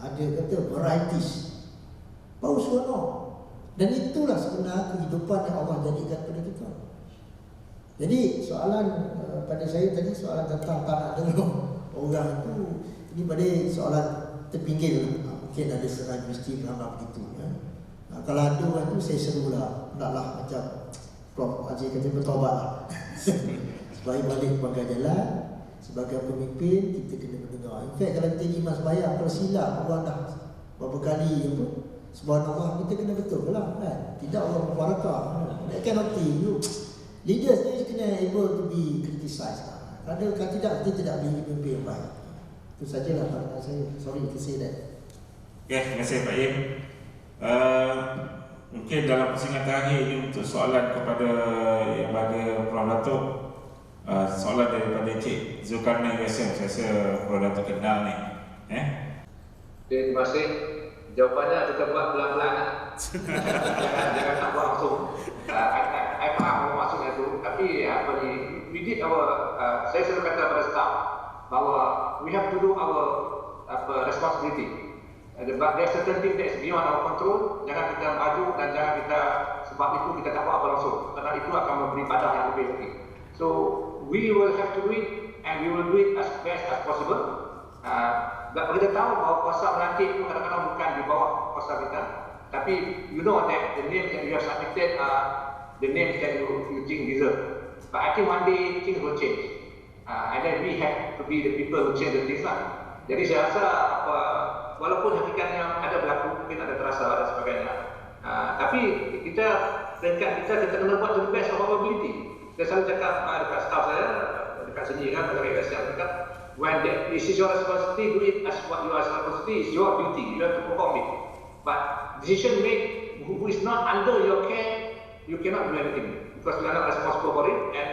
Speaker 4: kata varieties, baru seronok. Dan itulah sebenarnya kehidupan yang Allah jadikan pada kita. Jadi soalan pada saya tadi, soalan tentang tak nak dengar orang itu, ini pada soalan terpinggir. Mungkin ada setengah universiti beramal begitu ya. Kalau ada orang tu saya serulah, naklah macam Prof Haji kata bertaubat lah. Supaya balik pangkal jalan. Sebagai pemimpin kita kena mendengar. In fact kalau kita imam sembahyang, kalau silap orang dah berapa kali apa, subhanallah, kita kena betul lah kan. Tidak orang membarakah. That kind of thing. Leaders ni kena able to be criticized. Kalau tidak, kita tidak boleh pemimpin yang baik. Itu sajalah pandangan saya. Sorry to say that.
Speaker 2: Okay, terima kasih Pak Im. Mungkin dalam pusingan terakhir ini untuk soalan kepada yang bagi Prof Datuk, soalan daripada Cik Zulkarnain Yassin. Saya rasa Prof Datuk kenal ni.
Speaker 1: Terima kasih. Jawapannya kita buat pelan-pelan. Jangan tak buat langsung. I faham maksudnya itu. Tapi apa ni, we did our, saya selalu kata pada staff bahawa we have to do our responsibility. But there are certain things that is beyond our control. Jangan kita maju dan jangan kita, sebab itu kita tak buat apa langsung, kerana itu akan memberi badan yang lebih lagi. So we will have to do it, and we will do it as best as possible. Kita tahu bahawa kuasa melantik itu kadang-kadang bukan di bawah kuasa kita, tapi you know that the names that you have submitted are the names that you think deserve. But I think one day things will change, and then we have to be the people who change the things lah. Jadi saya rasa walaupun hakikatnya ada berlaku, mungkin ada terasa dan sebagainya, tapi kita peringkat kita kena buat the best of our ability. Saya selalu cakap dekat staff saya dekat sini kan, dekat Asia cakap, when this is your responsibility, do it as what you are responsibility, is your duty, you have to perform it. But decision made who is not under your care, you cannot do anything because you are not responsible for it, and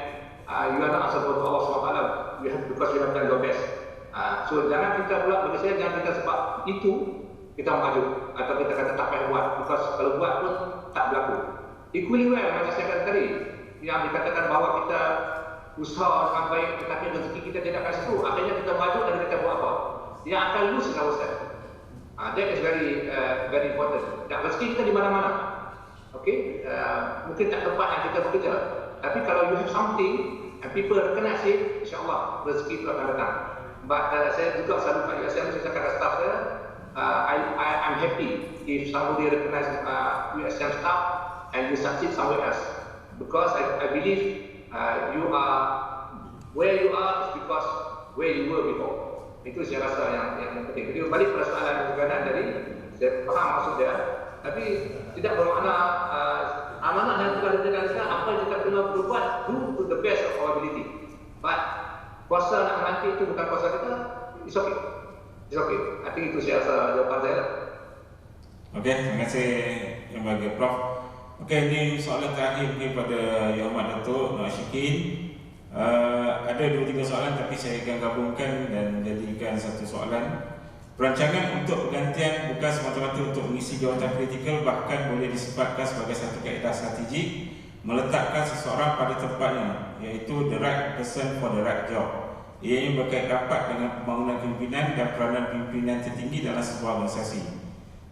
Speaker 1: you are not answerable to Allah SWT. Because you have done your best. So jangan kita pula, bagi saya jangan kita sebab itu kita maju atau kita kata tak payah buat, because kalau buat pun tak berlaku. Equally well macam saya kata tadi, yang dikatakan bahawa kita usaha dengan baik tetapi rezeki kita tidak kasih situ, akhirnya kita maju dan kita buat apa? Yang akan lose in ourselves. That is very important. Dan rezeki kita di mana-mana. Okay, mungkin tak tempat yang kita bekerja, tapi kalau you have something and people recognize it, insyaAllah rezeki itu akan datang. But saya juga selalu pada saya cakap kepada staff saya, I'm happy if somebody recognize USM staff and you succeed somewhere else, because I believe you are where you are is because where you were before. Itu saya rasa yang penting. Jadi balik pada soalan keganan tadi, saya faham maksud dia, tapi tidak bermakna amanah yang telah dijalankan apa yang kita perlu berbuat, do to the best of our ability. But kuasa nak menanti itu bukan kuasa kita, it's okay. It's okay. I think itu saya rasa jawapan saya.
Speaker 2: Okey, terima kasih yang bagi Prof. Okey, ini soalan terakhir mungkin pada Yang Amat Datuk Nur Ashikin. Ada 2-3 soalan tapi saya akan gabungkan dan jadikan satu soalan. Perancangan untuk pergantian bukan semata-mata untuk mengisi jawatan kritikal, bahkan boleh disifatkan sebagai satu kaedah strategik meletakkan seseorang pada tempatnya, iaitu the right person for the right job. Ianya berkait rapat dengan pembangunan pimpinan dan peranan pimpinan tertinggi dalam sebuah organisasi.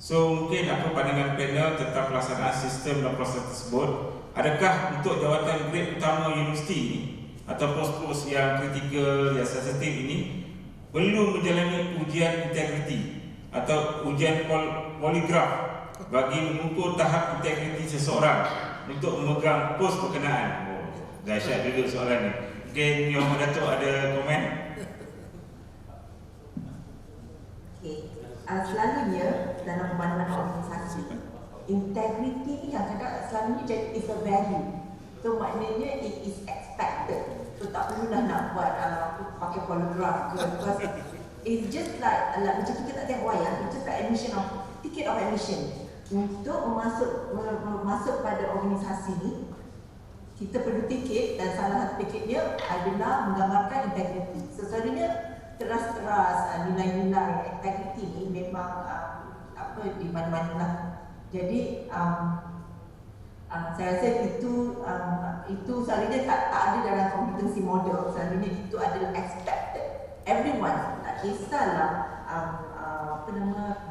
Speaker 2: So mungkin apa pandangan panel tentang pelaksanaan sistem dan proses tersebut? Adakah untuk jawatan grade utama universiti ini atau pos-pos yang kritikal, yang sensitif ini perlu menjalani ujian integriti atau ujian poligraf bagi mengukur tahap integriti seseorang untuk memegang pos berkenaan? Dahsyat dulu soalan ni. Mungkin Yang Datuk ada komen?
Speaker 3: Selalunya dalam pandangan organisasi, integrity ni yang cakap selalunya jadi is a value. So maknanya it is expected. So tak perlulah nak buat pakai poligraf ke, because It's just like macam kita tak tengok wayang, it's just like ticket of admission. Untuk masuk pada organisasi ni, kita perlu tiket, dan salah satu tiketnya adalah menggambarkan integriti. Sebenarnya teras-teras nilai-nilai integriti ni memang di mana-mana lah. Jadi saya rasa itu selalunya tak ada dalam competency model. Selalunya itu adalah expected. Everyone, tak kisahlah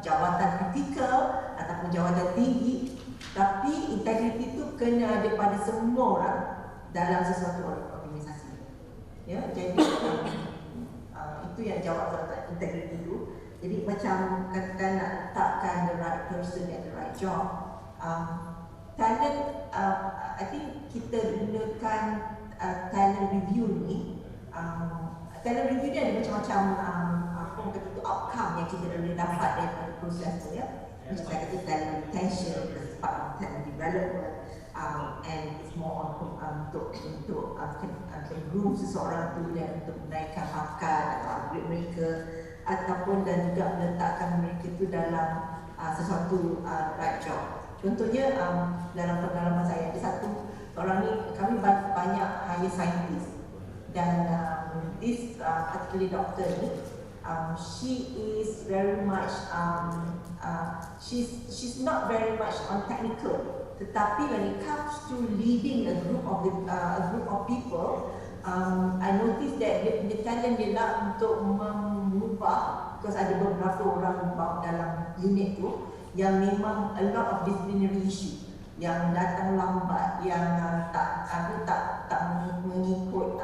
Speaker 3: jawatan kritikal ataupun jawatan tinggi, tapi integriti itu kena ada pada semua orang dalam sesuatu organisasi. Ya, jadi itu yang jawab soal integriti itu. Jadi macam katakan nak letakkan the right person at the right job. Talent, I think kita gunakan talent review ni. Talent review ni ada macam-macam outcome yang kita boleh dapat daripada proses tu, ya. Macam saya kata talent retention, part of talent development, and it's more on untuk groom seseorang tu dan untuk menaikkan bakat atau upgrade mereka, ataupun dan juga meletakkan mereka tu dalam sesuatu right job. Contohnya dalam pengalaman saya, ada satu orang ni, kami banyak hire scientist, dan this particularly doctor ni, she is very much she's not very much on technical, tetapi when it comes to leading a group of people, I noticed that the challenge dia lah untuk mengubah, because ada beberapa orang dalam unit tu yang memang a lot of disciplinary issue, yang datang lambat, yang tak mengikut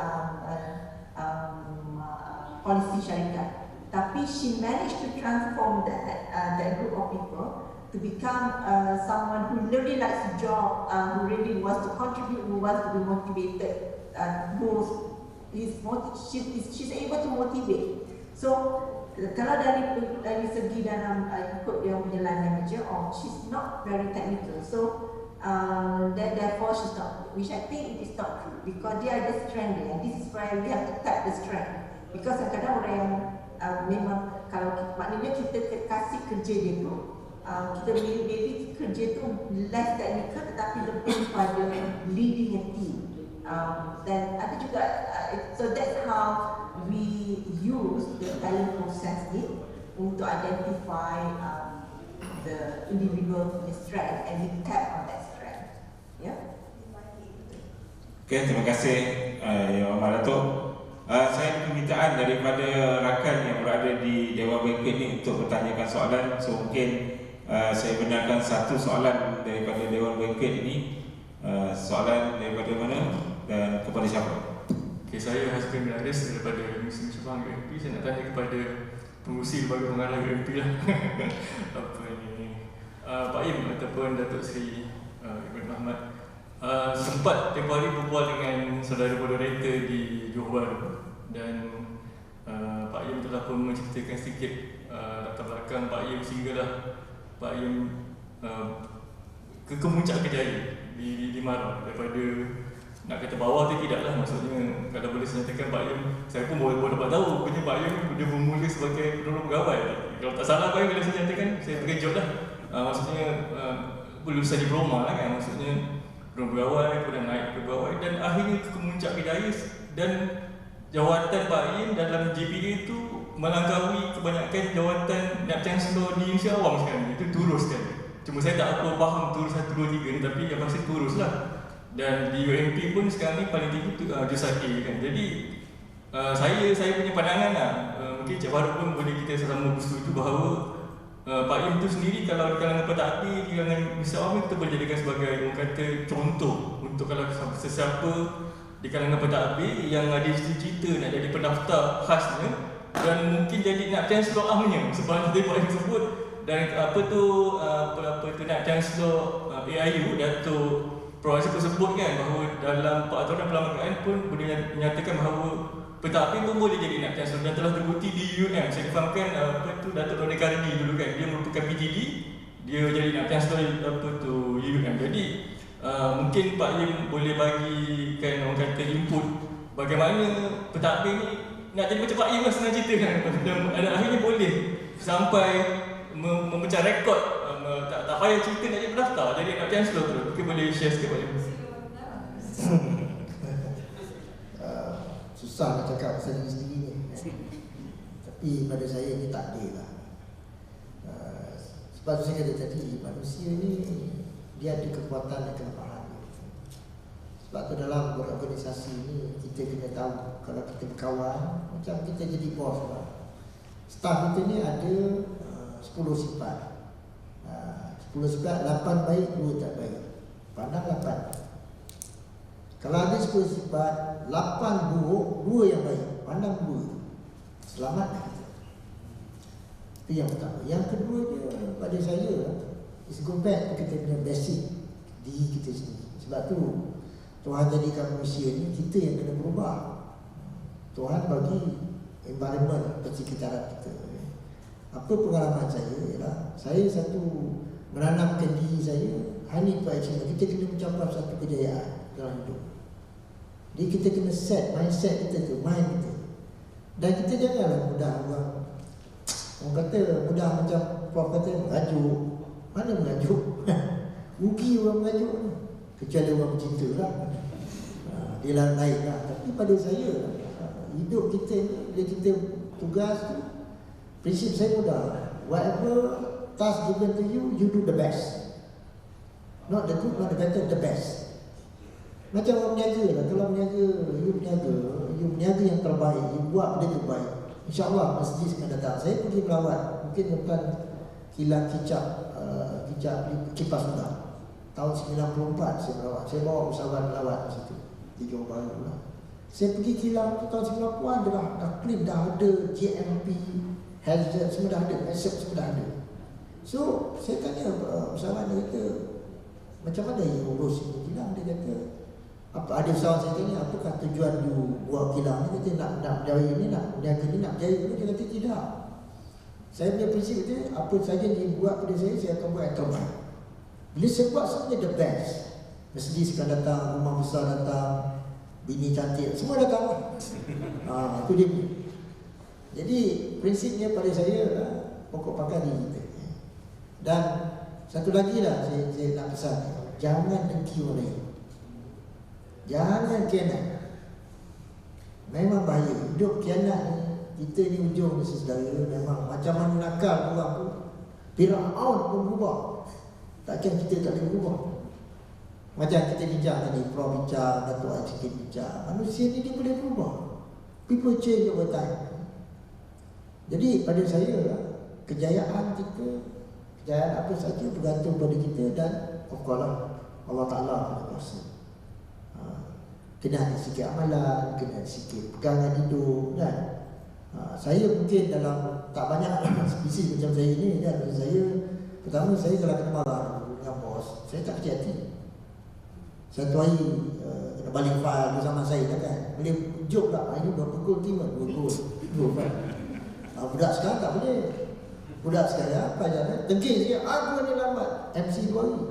Speaker 3: polisi syarikat. Tapi she managed to transform that group of people to become someone who really likes the job, who really wants to contribute, who wants to be motivated, she's able to motivate. So kalau dari segi dalam ikut yang punya line manager, she's not very technical, so therefore she's not, which I think it is not true, because dia ada strength dia, and this is why we have to tap the strength. Because kadang-kadang orang yang memang, kalau maknanya kita kasih kerja dia tu, kita maybe kerja tu less technical tetapi lebih pada leading a team. Dan ada juga, so that's how we use the talent process ni untuk identify the individual strength and we tap on that strength. Yeah.
Speaker 2: Okay, terima kasih Yang Amat Datuk. Saya ada permintaan daripada rakan yang berada di Dewan Banquet ni untuk bertanyakan soalan. So mungkin saya benarkan satu soalan daripada Dewan Banquet ini. Soalan daripada mana dan kepada siapa?
Speaker 5: Okay, saya Hasbi Milaris daripada Muslim Subang UMP. Saya nak tanya kepada pengurusi lembaga pengarah UMP lah. Apa ni? Pak Im ataupun Datuk Seri Ibrahim Ahmad sempat tempoh hari berbual dengan saudara moderator di Johor Bahru, dan Pak Im telah pun menceritakan sedikit latar belakang Pak Im sehinggalah Pak Im ke kemuncak kejayaan di Marah. Daripada nak kata bawah tu tidaklah, maksudnya kalau boleh saya nyatakan Pak Im, saya pun baru dapat tahu punya Pak Im dia bermula sebagai penolong pegawai. Kalau tak salah Pak Im, bila saya nyatakan, saya terkejut lah. Maksudnya lulusan diploma lah kan, maksudnya penolong pegawai, kemudian naik ke pegawai, dan akhirnya ke kemuncak kejayaan. Dan jawatan Pak Im dalam GPA itu melangkaui kebanyakan jawatan Nak Chancellor di Malaysia awam sekarang. Itu turus kan. Cuma saya tak apa faham turus 1, 2, 3 ni, tapi yang pasti turus lah. Dan di UMP pun sekarang ni paling tinggi tu Jusaki kan. Jadi saya punya pandangan lah, mungkin Cik Farouk pun boleh kita sama bersetuju bahawa Pak Im tu sendiri kalau di kalangan pentadbir, di kalangan Mr. Awam, kita boleh jadikan sebagai orang kata contoh untuk kalau sesiapa di kalangan pentadbir yang ada cita-cita nak jadi pendaftar khasnya dan mungkin jadi Nak Chancellor ahnya sebab tadi Pak Im sebut. Dan apa tu Nak Chancellor AIU, Datuk Prof. sebut kan bahawa dalam peraturan perlembagaan pun boleh menyatakan bahawa pentadbir pun boleh jadi Nak Chancellor, dan telah terbukti di UM. Saya difahamkan Datuk Roni Kardi dulu kan, dia merupakan PGD, dia jadi Nak Chancellor UM. Jadi mungkin Pak Im boleh bagikan orang kata input bagaimana pentadbir ni nak jadi macam Pak Im lah senang cerita kan. Dan akhirnya boleh sampai memecah rekod. Tak payah cerita nak jadi pendaftar, jadi nak cancel terus. Mungkin boleh share sikit Pak Im.
Speaker 4: Susah nak cakap pasal diri sendiri ni. Tapi pada saya ni tak adil lah. Sebab tu saya kata tadi, manusia ni dia ada kekuatan dan kelemahan. Sebab tu dalam berorganisasi ni kita kena tahu, kalau kita berkawan, macam kita jadi bos lah. Staff kita ni ada 10 sifat. 10 sifat, 8 baik, 2 tak baik. Pandang 8. Kalau ada 10 sifat, 8 buruk, 2 yang baik. Pandang 2. Selamat lah kita. Itu yang pertama. Yang kedua dia pada saya is go back to kita punya basic diri kita sendiri. Sebab tu Tuhan jadikan manusia ni kita yang kena berubah. Tuhan bagi environment persekitaran kita. Apa pengalaman saya ialah saya satu menanamkan diri saya hanya kita kena mencapai satu kejayaan dalam hidup. Jadi kita kena set mindset kita tu, mind kita. Dan kita janganlah mudah orang kata mudah macam Prof kata mengajuk. Mana mengajuk? Rugi orang mengajuk ni. Kecuali orang bercinta lah. Dia lah naik lah. Tapi pada saya hidup kita ni, bila kita tugas tu, prinsip saya mudah. Whatever task given to you, you do the best. Not the good, not the better, the best. Macam orang berniaga lah. Kalau you berniaga yang terbaik, you buat benda terbaik, InsyaAllah masjid akan datang. Saya pergi melawat, mungkin bukan kilang kicap kipas sudah. Tahun 94 saya melawat. Saya bawa usahawan melawat di situ. 3 orang baru lah. Saya pergi kilang tu tahun 90-an dah clean, dah ada GMP, hazard semua dah ada, asset semua dah ada. So saya tanya usahawan dia kata, macam mana yang urus ini kilang? Dia kata, ada usahawan saya tanya, apakah tujuan you buat kilang ni? Dia kata nak berjaya ni, nak berniaga ni, nak berjaya ni. Dia kata tidak. Saya punya prinsip dia, apa saja dia buat pada saya akan buat yang terbaik. Bila saya buat semuanya the best. Mercedes akan datang, rumah besar datang, bini cantik, semua datang. Itu dia. Jadi prinsipnya pada saya pokok pangkal diri kita. Dan satu lagi lah saya nak pesan, jangan dengki orang lain. Jangan kianat. Memang bahaya. Hidup kianat ni, kita ni ujung ni saudara, memang macam mana nakal orang tu, Fir'aun pun berubah. Takkan kita tak boleh berubah. Macam kita bincang tadi, Prof bincang, Datuk Azikin bincang, manusia ni dia boleh berubah. People change over time. Jadi pada saya kejayaan kita, kejayaan apa saja bergantung pada kita dan Allah Ta'ala pada kuasa. Kena ada sikit amalan, kena ada sikit pegangan hidup kan. Saya mungkin dalam tak banyak spesies macam saya ni kan. Pertama saya kalau kena marah dengan bos, saya tak kecil hati. Satu hari kena balik file bersama saya kan. Boleh joke lah, ini berapa gol tim kan? 2 gol budak sekarang tak boleh. Budak sekarang apa jalan tengking sikit, aku ni lambat MC 2 hari.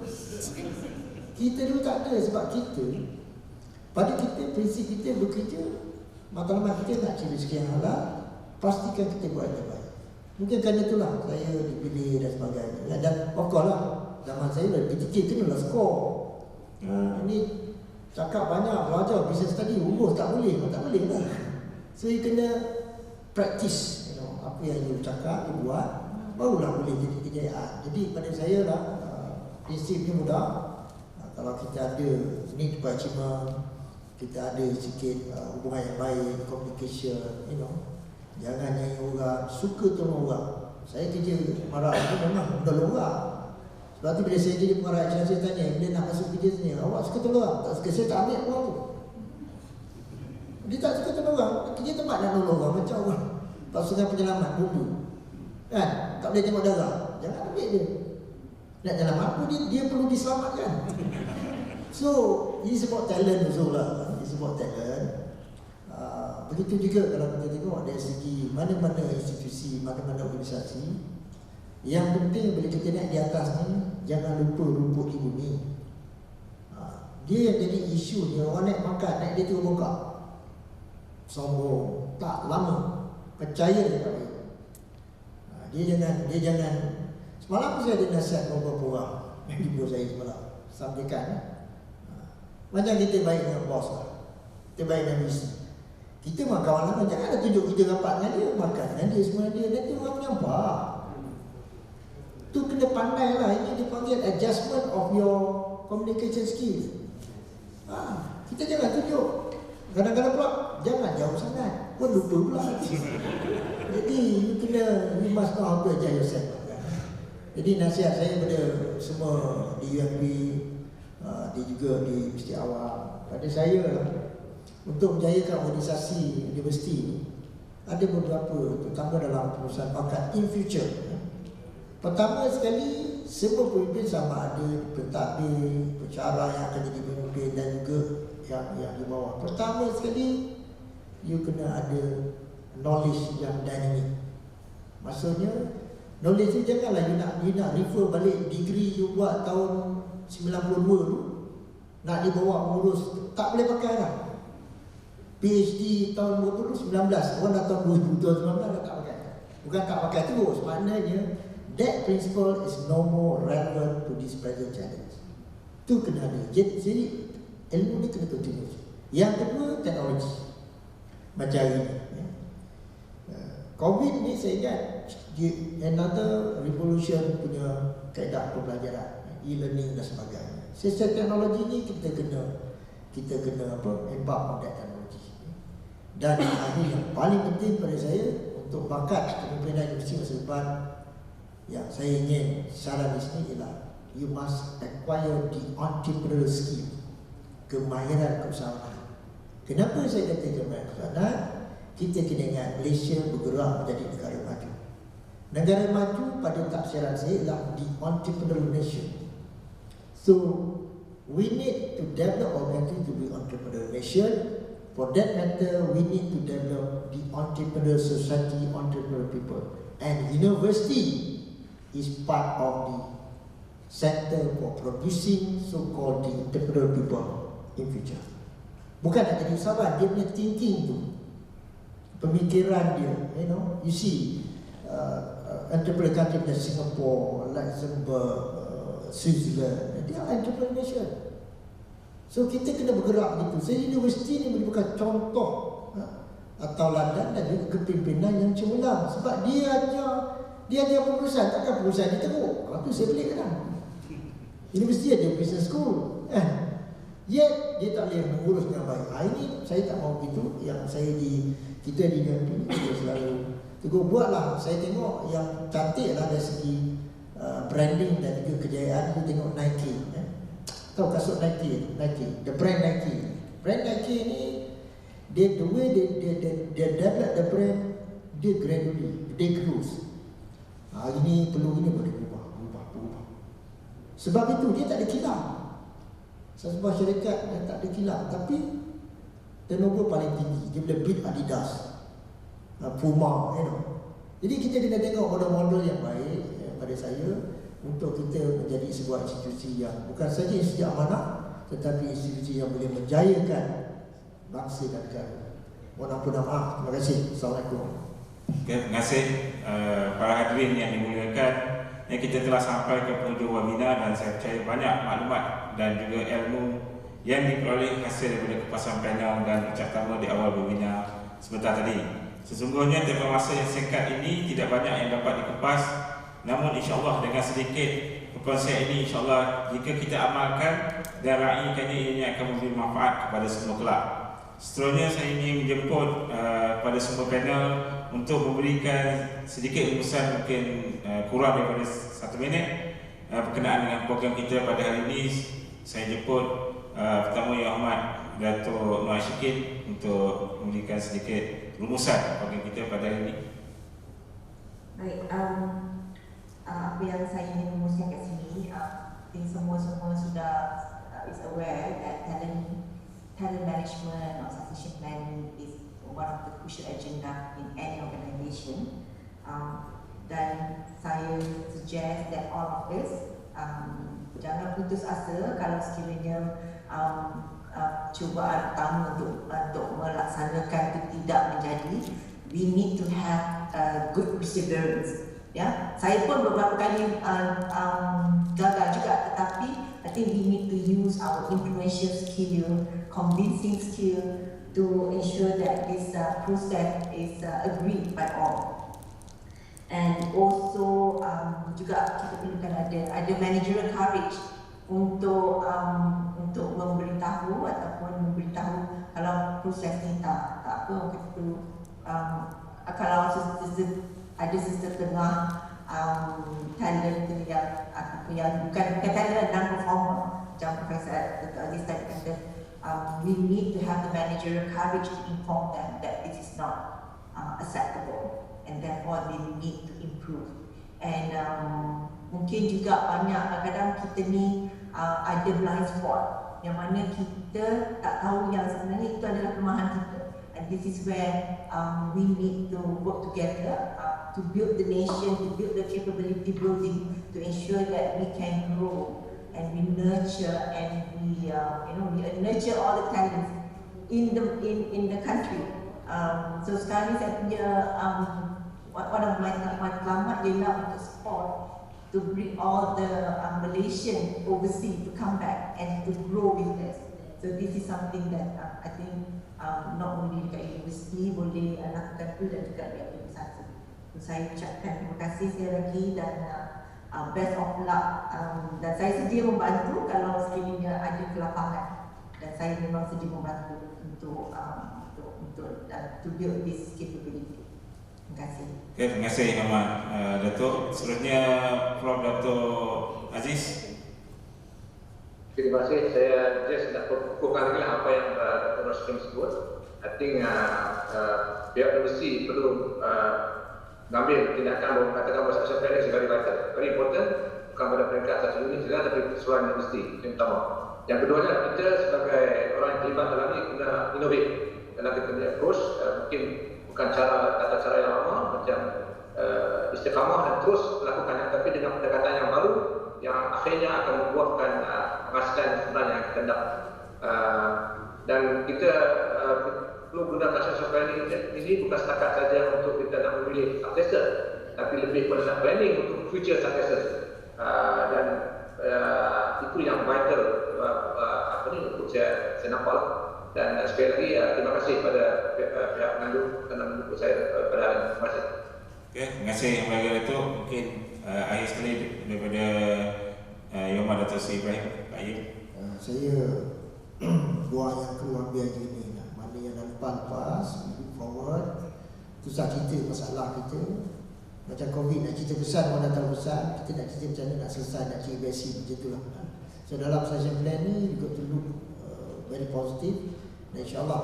Speaker 4: Kita dulu tak ada. Sebab kita, pada kita, prinsip kita bekerja, matlamat kita nak cari rezeki yang halal, pastikan kita buat yang baik. Mungkin kerana itulah saya dipilih dan sebagainya. Dan of course lah, zaman saya lebih kecil kenalah skor. Ini cakap banyak, belajar, business study, urus tak boleh lah. So you kena practice, apa yang you cakap, you buat, barulah boleh jadi kejayaan. Jadi pada saya lah, prinsipnya mudah. Kalau kita ada need to achievement, kita ada sikit hubungan yang baik, communication, jangan nyanyi orang, suka tolong orang. Saya kerja marah itu memang tolong orang. Sebab tu bila saya jadi pengarah acara, saya tanya, bila nak masuk kerja sini, awak suka tolong orang? Tak suka, saya tak ambil orang tu. Dia tak suka tolong orang, kerja tempat nak tolong orang, macam orang pasukan penyelamat dulu kan, tak boleh tengok darah, jangan ambil dia. Nak dalam apa dia perlu diselamatkan. So ini sebab talent also lah. Ini sebab talent. Begitu juga kalau kita tengok dari segi mana-mana institusi, mana-mana organisasi, yang penting bila kita naik di atas ni, jangan lupa rumput di bumi. Dia yang jadi isu ni, orang naik pangkat, naik dia tu bongkak. sombong, tak, lama. Percaya dekat dia. Dia jangan. Semalam saya ada nasihat beberapa orang ibu saya semalam sampaikan. Macam kita baik dengan bos lah, kita baik dengan misi. Kita mah kawan lama, jangan ada tunjuk kita rapat dengan dia, makan dengan dia, semua dia. Nanti orang menyampah. Tu kena pandai lah. Ini dipanggil adjustment of your communication skills. Kita jangan tunjuk. Kadang-kadang pula jangan jauh sangat, pun lupa pula. Jadi you must know how to adjust yourself. Jadi nasihat saya kepada semua di UMP, dia juga di Mesti Awam, pada saya lah, untuk menjayakan organisasi universiti ini, ada beberapa, terutama dalam perusahaan bakat in future. Pertama sekali, semua pemimpin sama ada pentadbir, pencara yang akan jadi pemimpin dan juga yang di bawah. Pertama sekali, you kena ada knowledge yang dynamic. Maksudnya, knowledge tu janganlah you nak refer balik degree you buat tahun 92 tu, nak dibawa mengurus, tak boleh pakai lah. PhD tahun 2019, orang dah tahun 2019 dah tak pakai. Bukan tak pakai terus, maknanya that principle is no more relevant to this present challenge. Tu kena ada. Jadi ilmu ni kena continue. Yang kedua, teknologi. Macam ini. COVID ni saya ingat another revolution punya kaedah pembelajaran, e-learning dan sebagainya. Secara teknologi ni kita kena embark on that teknologi. Dan ini yang paling penting pada saya untuk bakat kepimpinan universiti masa depan, yang saya ingin saran di sini ialah you must acquire the entrepreneurial skill, kemahiran keusahaan. Kenapa saya kata kemahiran keusahaan? Kita kena ingat Malaysia bergerak menjadi negara maju. Negara maju pada tafsiran saya ialah the entrepreneurial nation. So we need to develop our country to be entrepreneurial nation. For that matter, we need to develop the entrepreneurial society, entrepreneurial people. And university is part of the center for producing so-called the entrepreneurial people in future. Bukan nak jadi usahawan, dia punya thinking tu, pemikiran dia, you see, entrepreneur country macam Singapore, Luxembourg, Switzerland, dia entrepreneur nation. So kita kena bergerak begitu. Saya universiti ni merupakan contoh, atau London dan juga kepimpinan yang cemerlang. Sebab dia ada perusahaan, takkan perusahaan dia teruk. Kalau tu saya pelik kadang. Universiti ada business school, yet dia tak boleh mengurus dengan baik. Ini saya tak mahu begitu. Yang kita di UMP ni kita selalu tegur, buatlah. Saya tengok yang cantik lah dari segi branding dan juga kejayaan. Kita tengok Nike, tahu kasut Nike, the brand Nike. Brand Nike ni, the way they develop the brand, dia gradually, they grows. Ini perlu, ini boleh berubah. Sebab itu dia tak ada kilang. Sebuah syarikat yang tak ada kilang, tapi turnover paling tinggi. Dia boleh beat Adidas, Puma, Jadi kita kena tengok model-model yang baik pada saya, untuk kita menjadi sebuah institusi yang bukan saja institusi amanah, tetapi institusi yang boleh menjayakan bangsa dan negara. Mohon ampun dan maaf. Terima kasih. Assalamualaikum.
Speaker 2: Terima kasih para hadirin yang dimuliakan. Kita telah sampai ke penghujung webinar dan saya percaya banyak maklumat dan juga ilmu yang diperoleh hasil daripada kepuasan panel dan ucap tama di awal webinar sebentar tadi. Sesungguhnya tema masa yang singkat ini tidak banyak yang dapat dikepas, namun insyaAllah dengan sedikit konsep ini, insyaAllah jika kita amalkan dan raikannya, ini akan memberi manfaat kepada semua kelak. Seterusnya saya ingin menjemput pada semua panel untuk memberikan sedikit rumusan, mungkin kurang daripada 1 minit berkenaan dengan program kita pada hari ini. Saya jemput pertama Yang Amat Dato' Nur Ashikin untuk memberikan sedikit rumusan program kita pada hari ini.
Speaker 3: Baik, apa yang saya ingin rumuskan kat sini, semua sudah is aware that talent management or succession planning is one of the crucial agenda in any organisation. Dan saya suggest that all of us jangan putus asa kalau sekiranya cubaan utama untuk melaksanakan itu tidak menjadi, we need to have good perseverance. Ya, saya pun beberapa kali gagal juga, tetapi I think we need to use our influential skill, convincing skill to ensure that this process is agreed by all. And also juga kita perlukan ada managerial courage untuk memberitahu ataupun memberitahu kalau proses ni tak apa gitu. Kalau ada sesetengah talent yang bukan talent, non-performer, macam Profesor Dr. Aziz tadi kata, we need to have the managerial courage to inform them that this is not acceptable and therefore they need to improve. And mungkin juga banyak kadang-kadang kita ni ada blind spot yang mana kita tak tahu yang sebenarnya itu adalah kelemahan kita. And this is where we need to work together to build the nation, to build the capability building, to ensure that we can grow and we nurture and we nurture all the talents in the country. So sekarang ni saya punya one of my selamat ialah untuk support to bring all the Malaysian overseas to come back and to grow with us. So this is something that I think not only dekat universiti boleh lakukan itu dan juga di organisasi. So, saya ucapkan terima kasih sekali lagi dan best of luck. Dan saya sedia membantu kalau sekiranya ada kelapangan, dan saya memang sedia membantu untuk to build this capability. Terima kasih.
Speaker 2: Okay, terima kasih Ahmad Datuk. Seterusnya Prof. Datuk Aziz.
Speaker 1: Terima kasih. Saya just nak kukuhkan lagi apa yang Dr. Rashid sebut. I think pihak universiti perlu mengambil tindakan mengatakan bahawa succession planning is very vital, very important, bukan pada peringkat satu unit saja, tapi keseluruhan universiti yang pertama. Yang keduanya, kita sebagai orang yang terlibat dalam ini kena innovate dalam kita punya approach. Mungkin bukan tata cara yang lama macam istiqamah dan terus melakukannya, tapi dengan pendekatan yang baru yang akhirnya akan membuahkan penghasilan sebenarnya yang kita hendak. Dan kita perlu gunakan succession planning ini bukan setakat saja untuk kita nak memilih successor, tapi lebih pada planning untuk future successors. Dan itu yang vital untuk saya nampak. Dan sekali lagi terima kasih pada pihak pengandung kerana mendukung saya pada hari ini. Terima kasih.
Speaker 2: Okay, terima kasih yang bahagia itu. Mungkin akhir sekali daripada Yoma Datuk Seri Ibrahim. Pak Ayub.
Speaker 4: Saya doa yang keluar biaya ini, mana yang dah lepas, move forward. Susah cerita masalah kita. Macam COVID nak cerita besar, orang datang besar, kita nak cerita macam mana nak selesai, nak cerita basic macam itulah. So dalam succession plan ni, you got to look very positive. Dan insyaAllah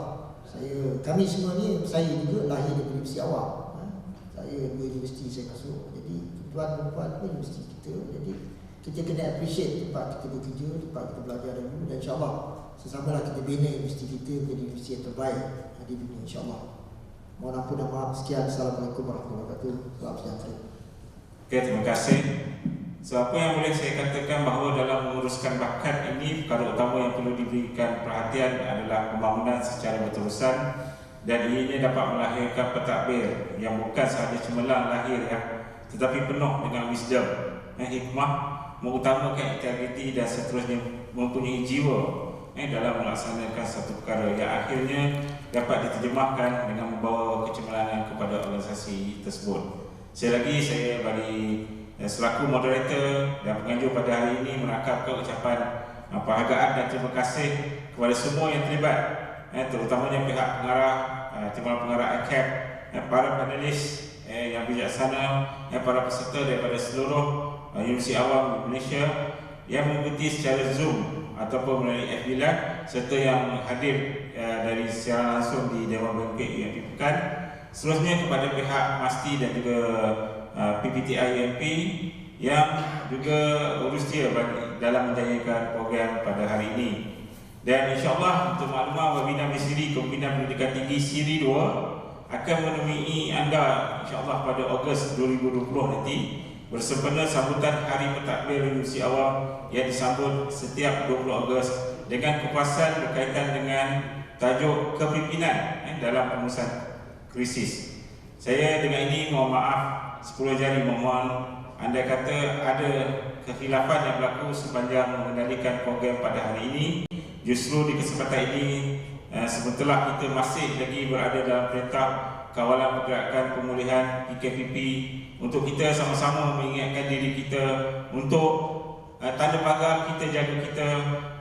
Speaker 4: kami semua ni, saya juga lahir dari universiti awal. Saya 2 universiti saya masuk. Jadi tuan perempuan pun universiti kita. Jadi kita kena appreciate tempat kita bekerja, tempat kita belajar dulu. Dan insyaAllah sesamalah kita bina universiti kita menjadi universiti yang terbaik di dunia, insyaAllah. Mohon ampun dan maaf. Sekian. Assalamualaikum warahmatullahi wabarakatuh. Salam sejahtera.
Speaker 2: Okay, terima kasih. So, apa yang boleh saya katakan bahawa dalam menguruskan bakat ini, perkara utama yang perlu diberikan perhatian adalah pembangunan secara berterusan, dan ianya dapat melahirkan pentadbir yang bukan sahaja cemerlang lahir tetapi penuh dengan wisdom dan hikmah, mengutamakan integriti dan seterusnya mempunyai jiwa dalam melaksanakan satu perkara yang akhirnya dapat diterjemahkan dengan membawa kecemerlangan kepada organisasi tersebut. Sekali lagi saya bagi selaku moderator dan penganjur pada hari ini merakapkan ucapan penghargaan dan terima kasih kepada semua yang terlibat, terutamanya pihak pengarah, timbalan pengarah ACAP, para panelis yang bijaksana, para peserta daripada seluruh Universiti Awam Malaysia yang mengikuti secara Zoom ataupun melalui FB Live, serta yang hadir dari secara langsung di Dewan Bangkit UMP Pekan. Seterusnya kepada pihak MASTI dan juga PPTI UMP yang juga urus dia dalam menjayakan program pada hari ini. Dan insyaAllah untuk maklumat, Webinar Bersiri Kepimpinan Pendidikan Tinggi Siri 2 akan menemui anda insyaAllah pada Ogos 2020 nanti, bersempena sambutan Hari Pentadbir Universiti Awam yang disambut setiap 20 Ogos dengan kepuasan berkaitan dengan tajuk kepimpinan dalam pengurusan krisis. Saya dengan ini mohon maaf 10 jari memohon andai kata ada kekhilafan yang berlaku sepanjang mengendalikan program pada hari ini. Justru di kesempatan ini sebenarnya kita masih lagi berada dalam perintah kawalan pergerakan pemulihan PKPP untuk kita sama-sama mengingatkan diri kita untuk tanda pagar kita jaga kita,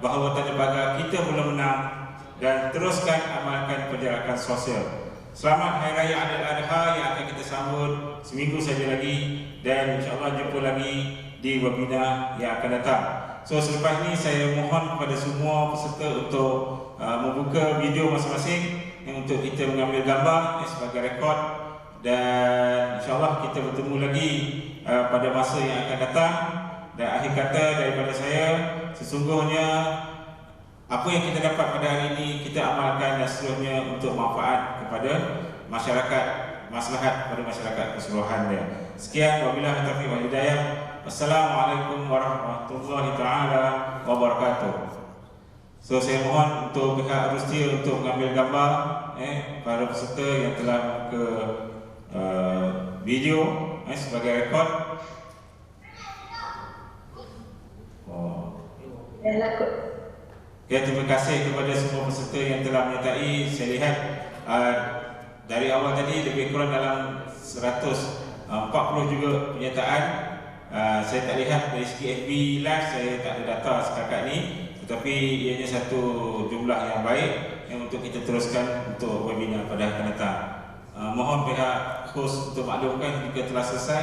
Speaker 2: bahawa tanda pagar kita belum menang, dan teruskan amalkan perjalanan sosial. Selamat Hari Raya Aidil-Adha yang akan kita sambut seminggu saja lagi, dan insyaAllah jumpa lagi di webinar yang akan datang. So selepas ini saya mohon kepada semua peserta untuk membuka video masing-masing untuk kita mengambil gambar sebagai rekod, dan insyaAllah kita bertemu lagi pada masa yang akan datang. Dan akhir kata daripada saya, sesungguhnya apa yang kita dapat pada hari ini kita amalkan dan seterusnya untuk manfaat kepada masyarakat, maslahat kepada masyarakat keseluruhannya. Sekian, wabillahi taufiq wal hidayah. Wassalamualaikum warahmatullahi taala wabarakatuh. So saya mohon untuk pihak Rustia untuk mengambil gambar para peserta yang telah ke video sebagai rekod. Ya, terima kasih kepada semua peserta yang telah menyertai. Saya lihat dari awal tadi lebih kurang dalam 140 juga penyertaan. Saya tak lihat dari segi FB Live, saya tak ada data setakat ni, tetapi ianya satu jumlah yang baik yang untuk kita teruskan untuk webinar pada akan datang. Mohon pihak host untuk maklumkan jika telah selesai.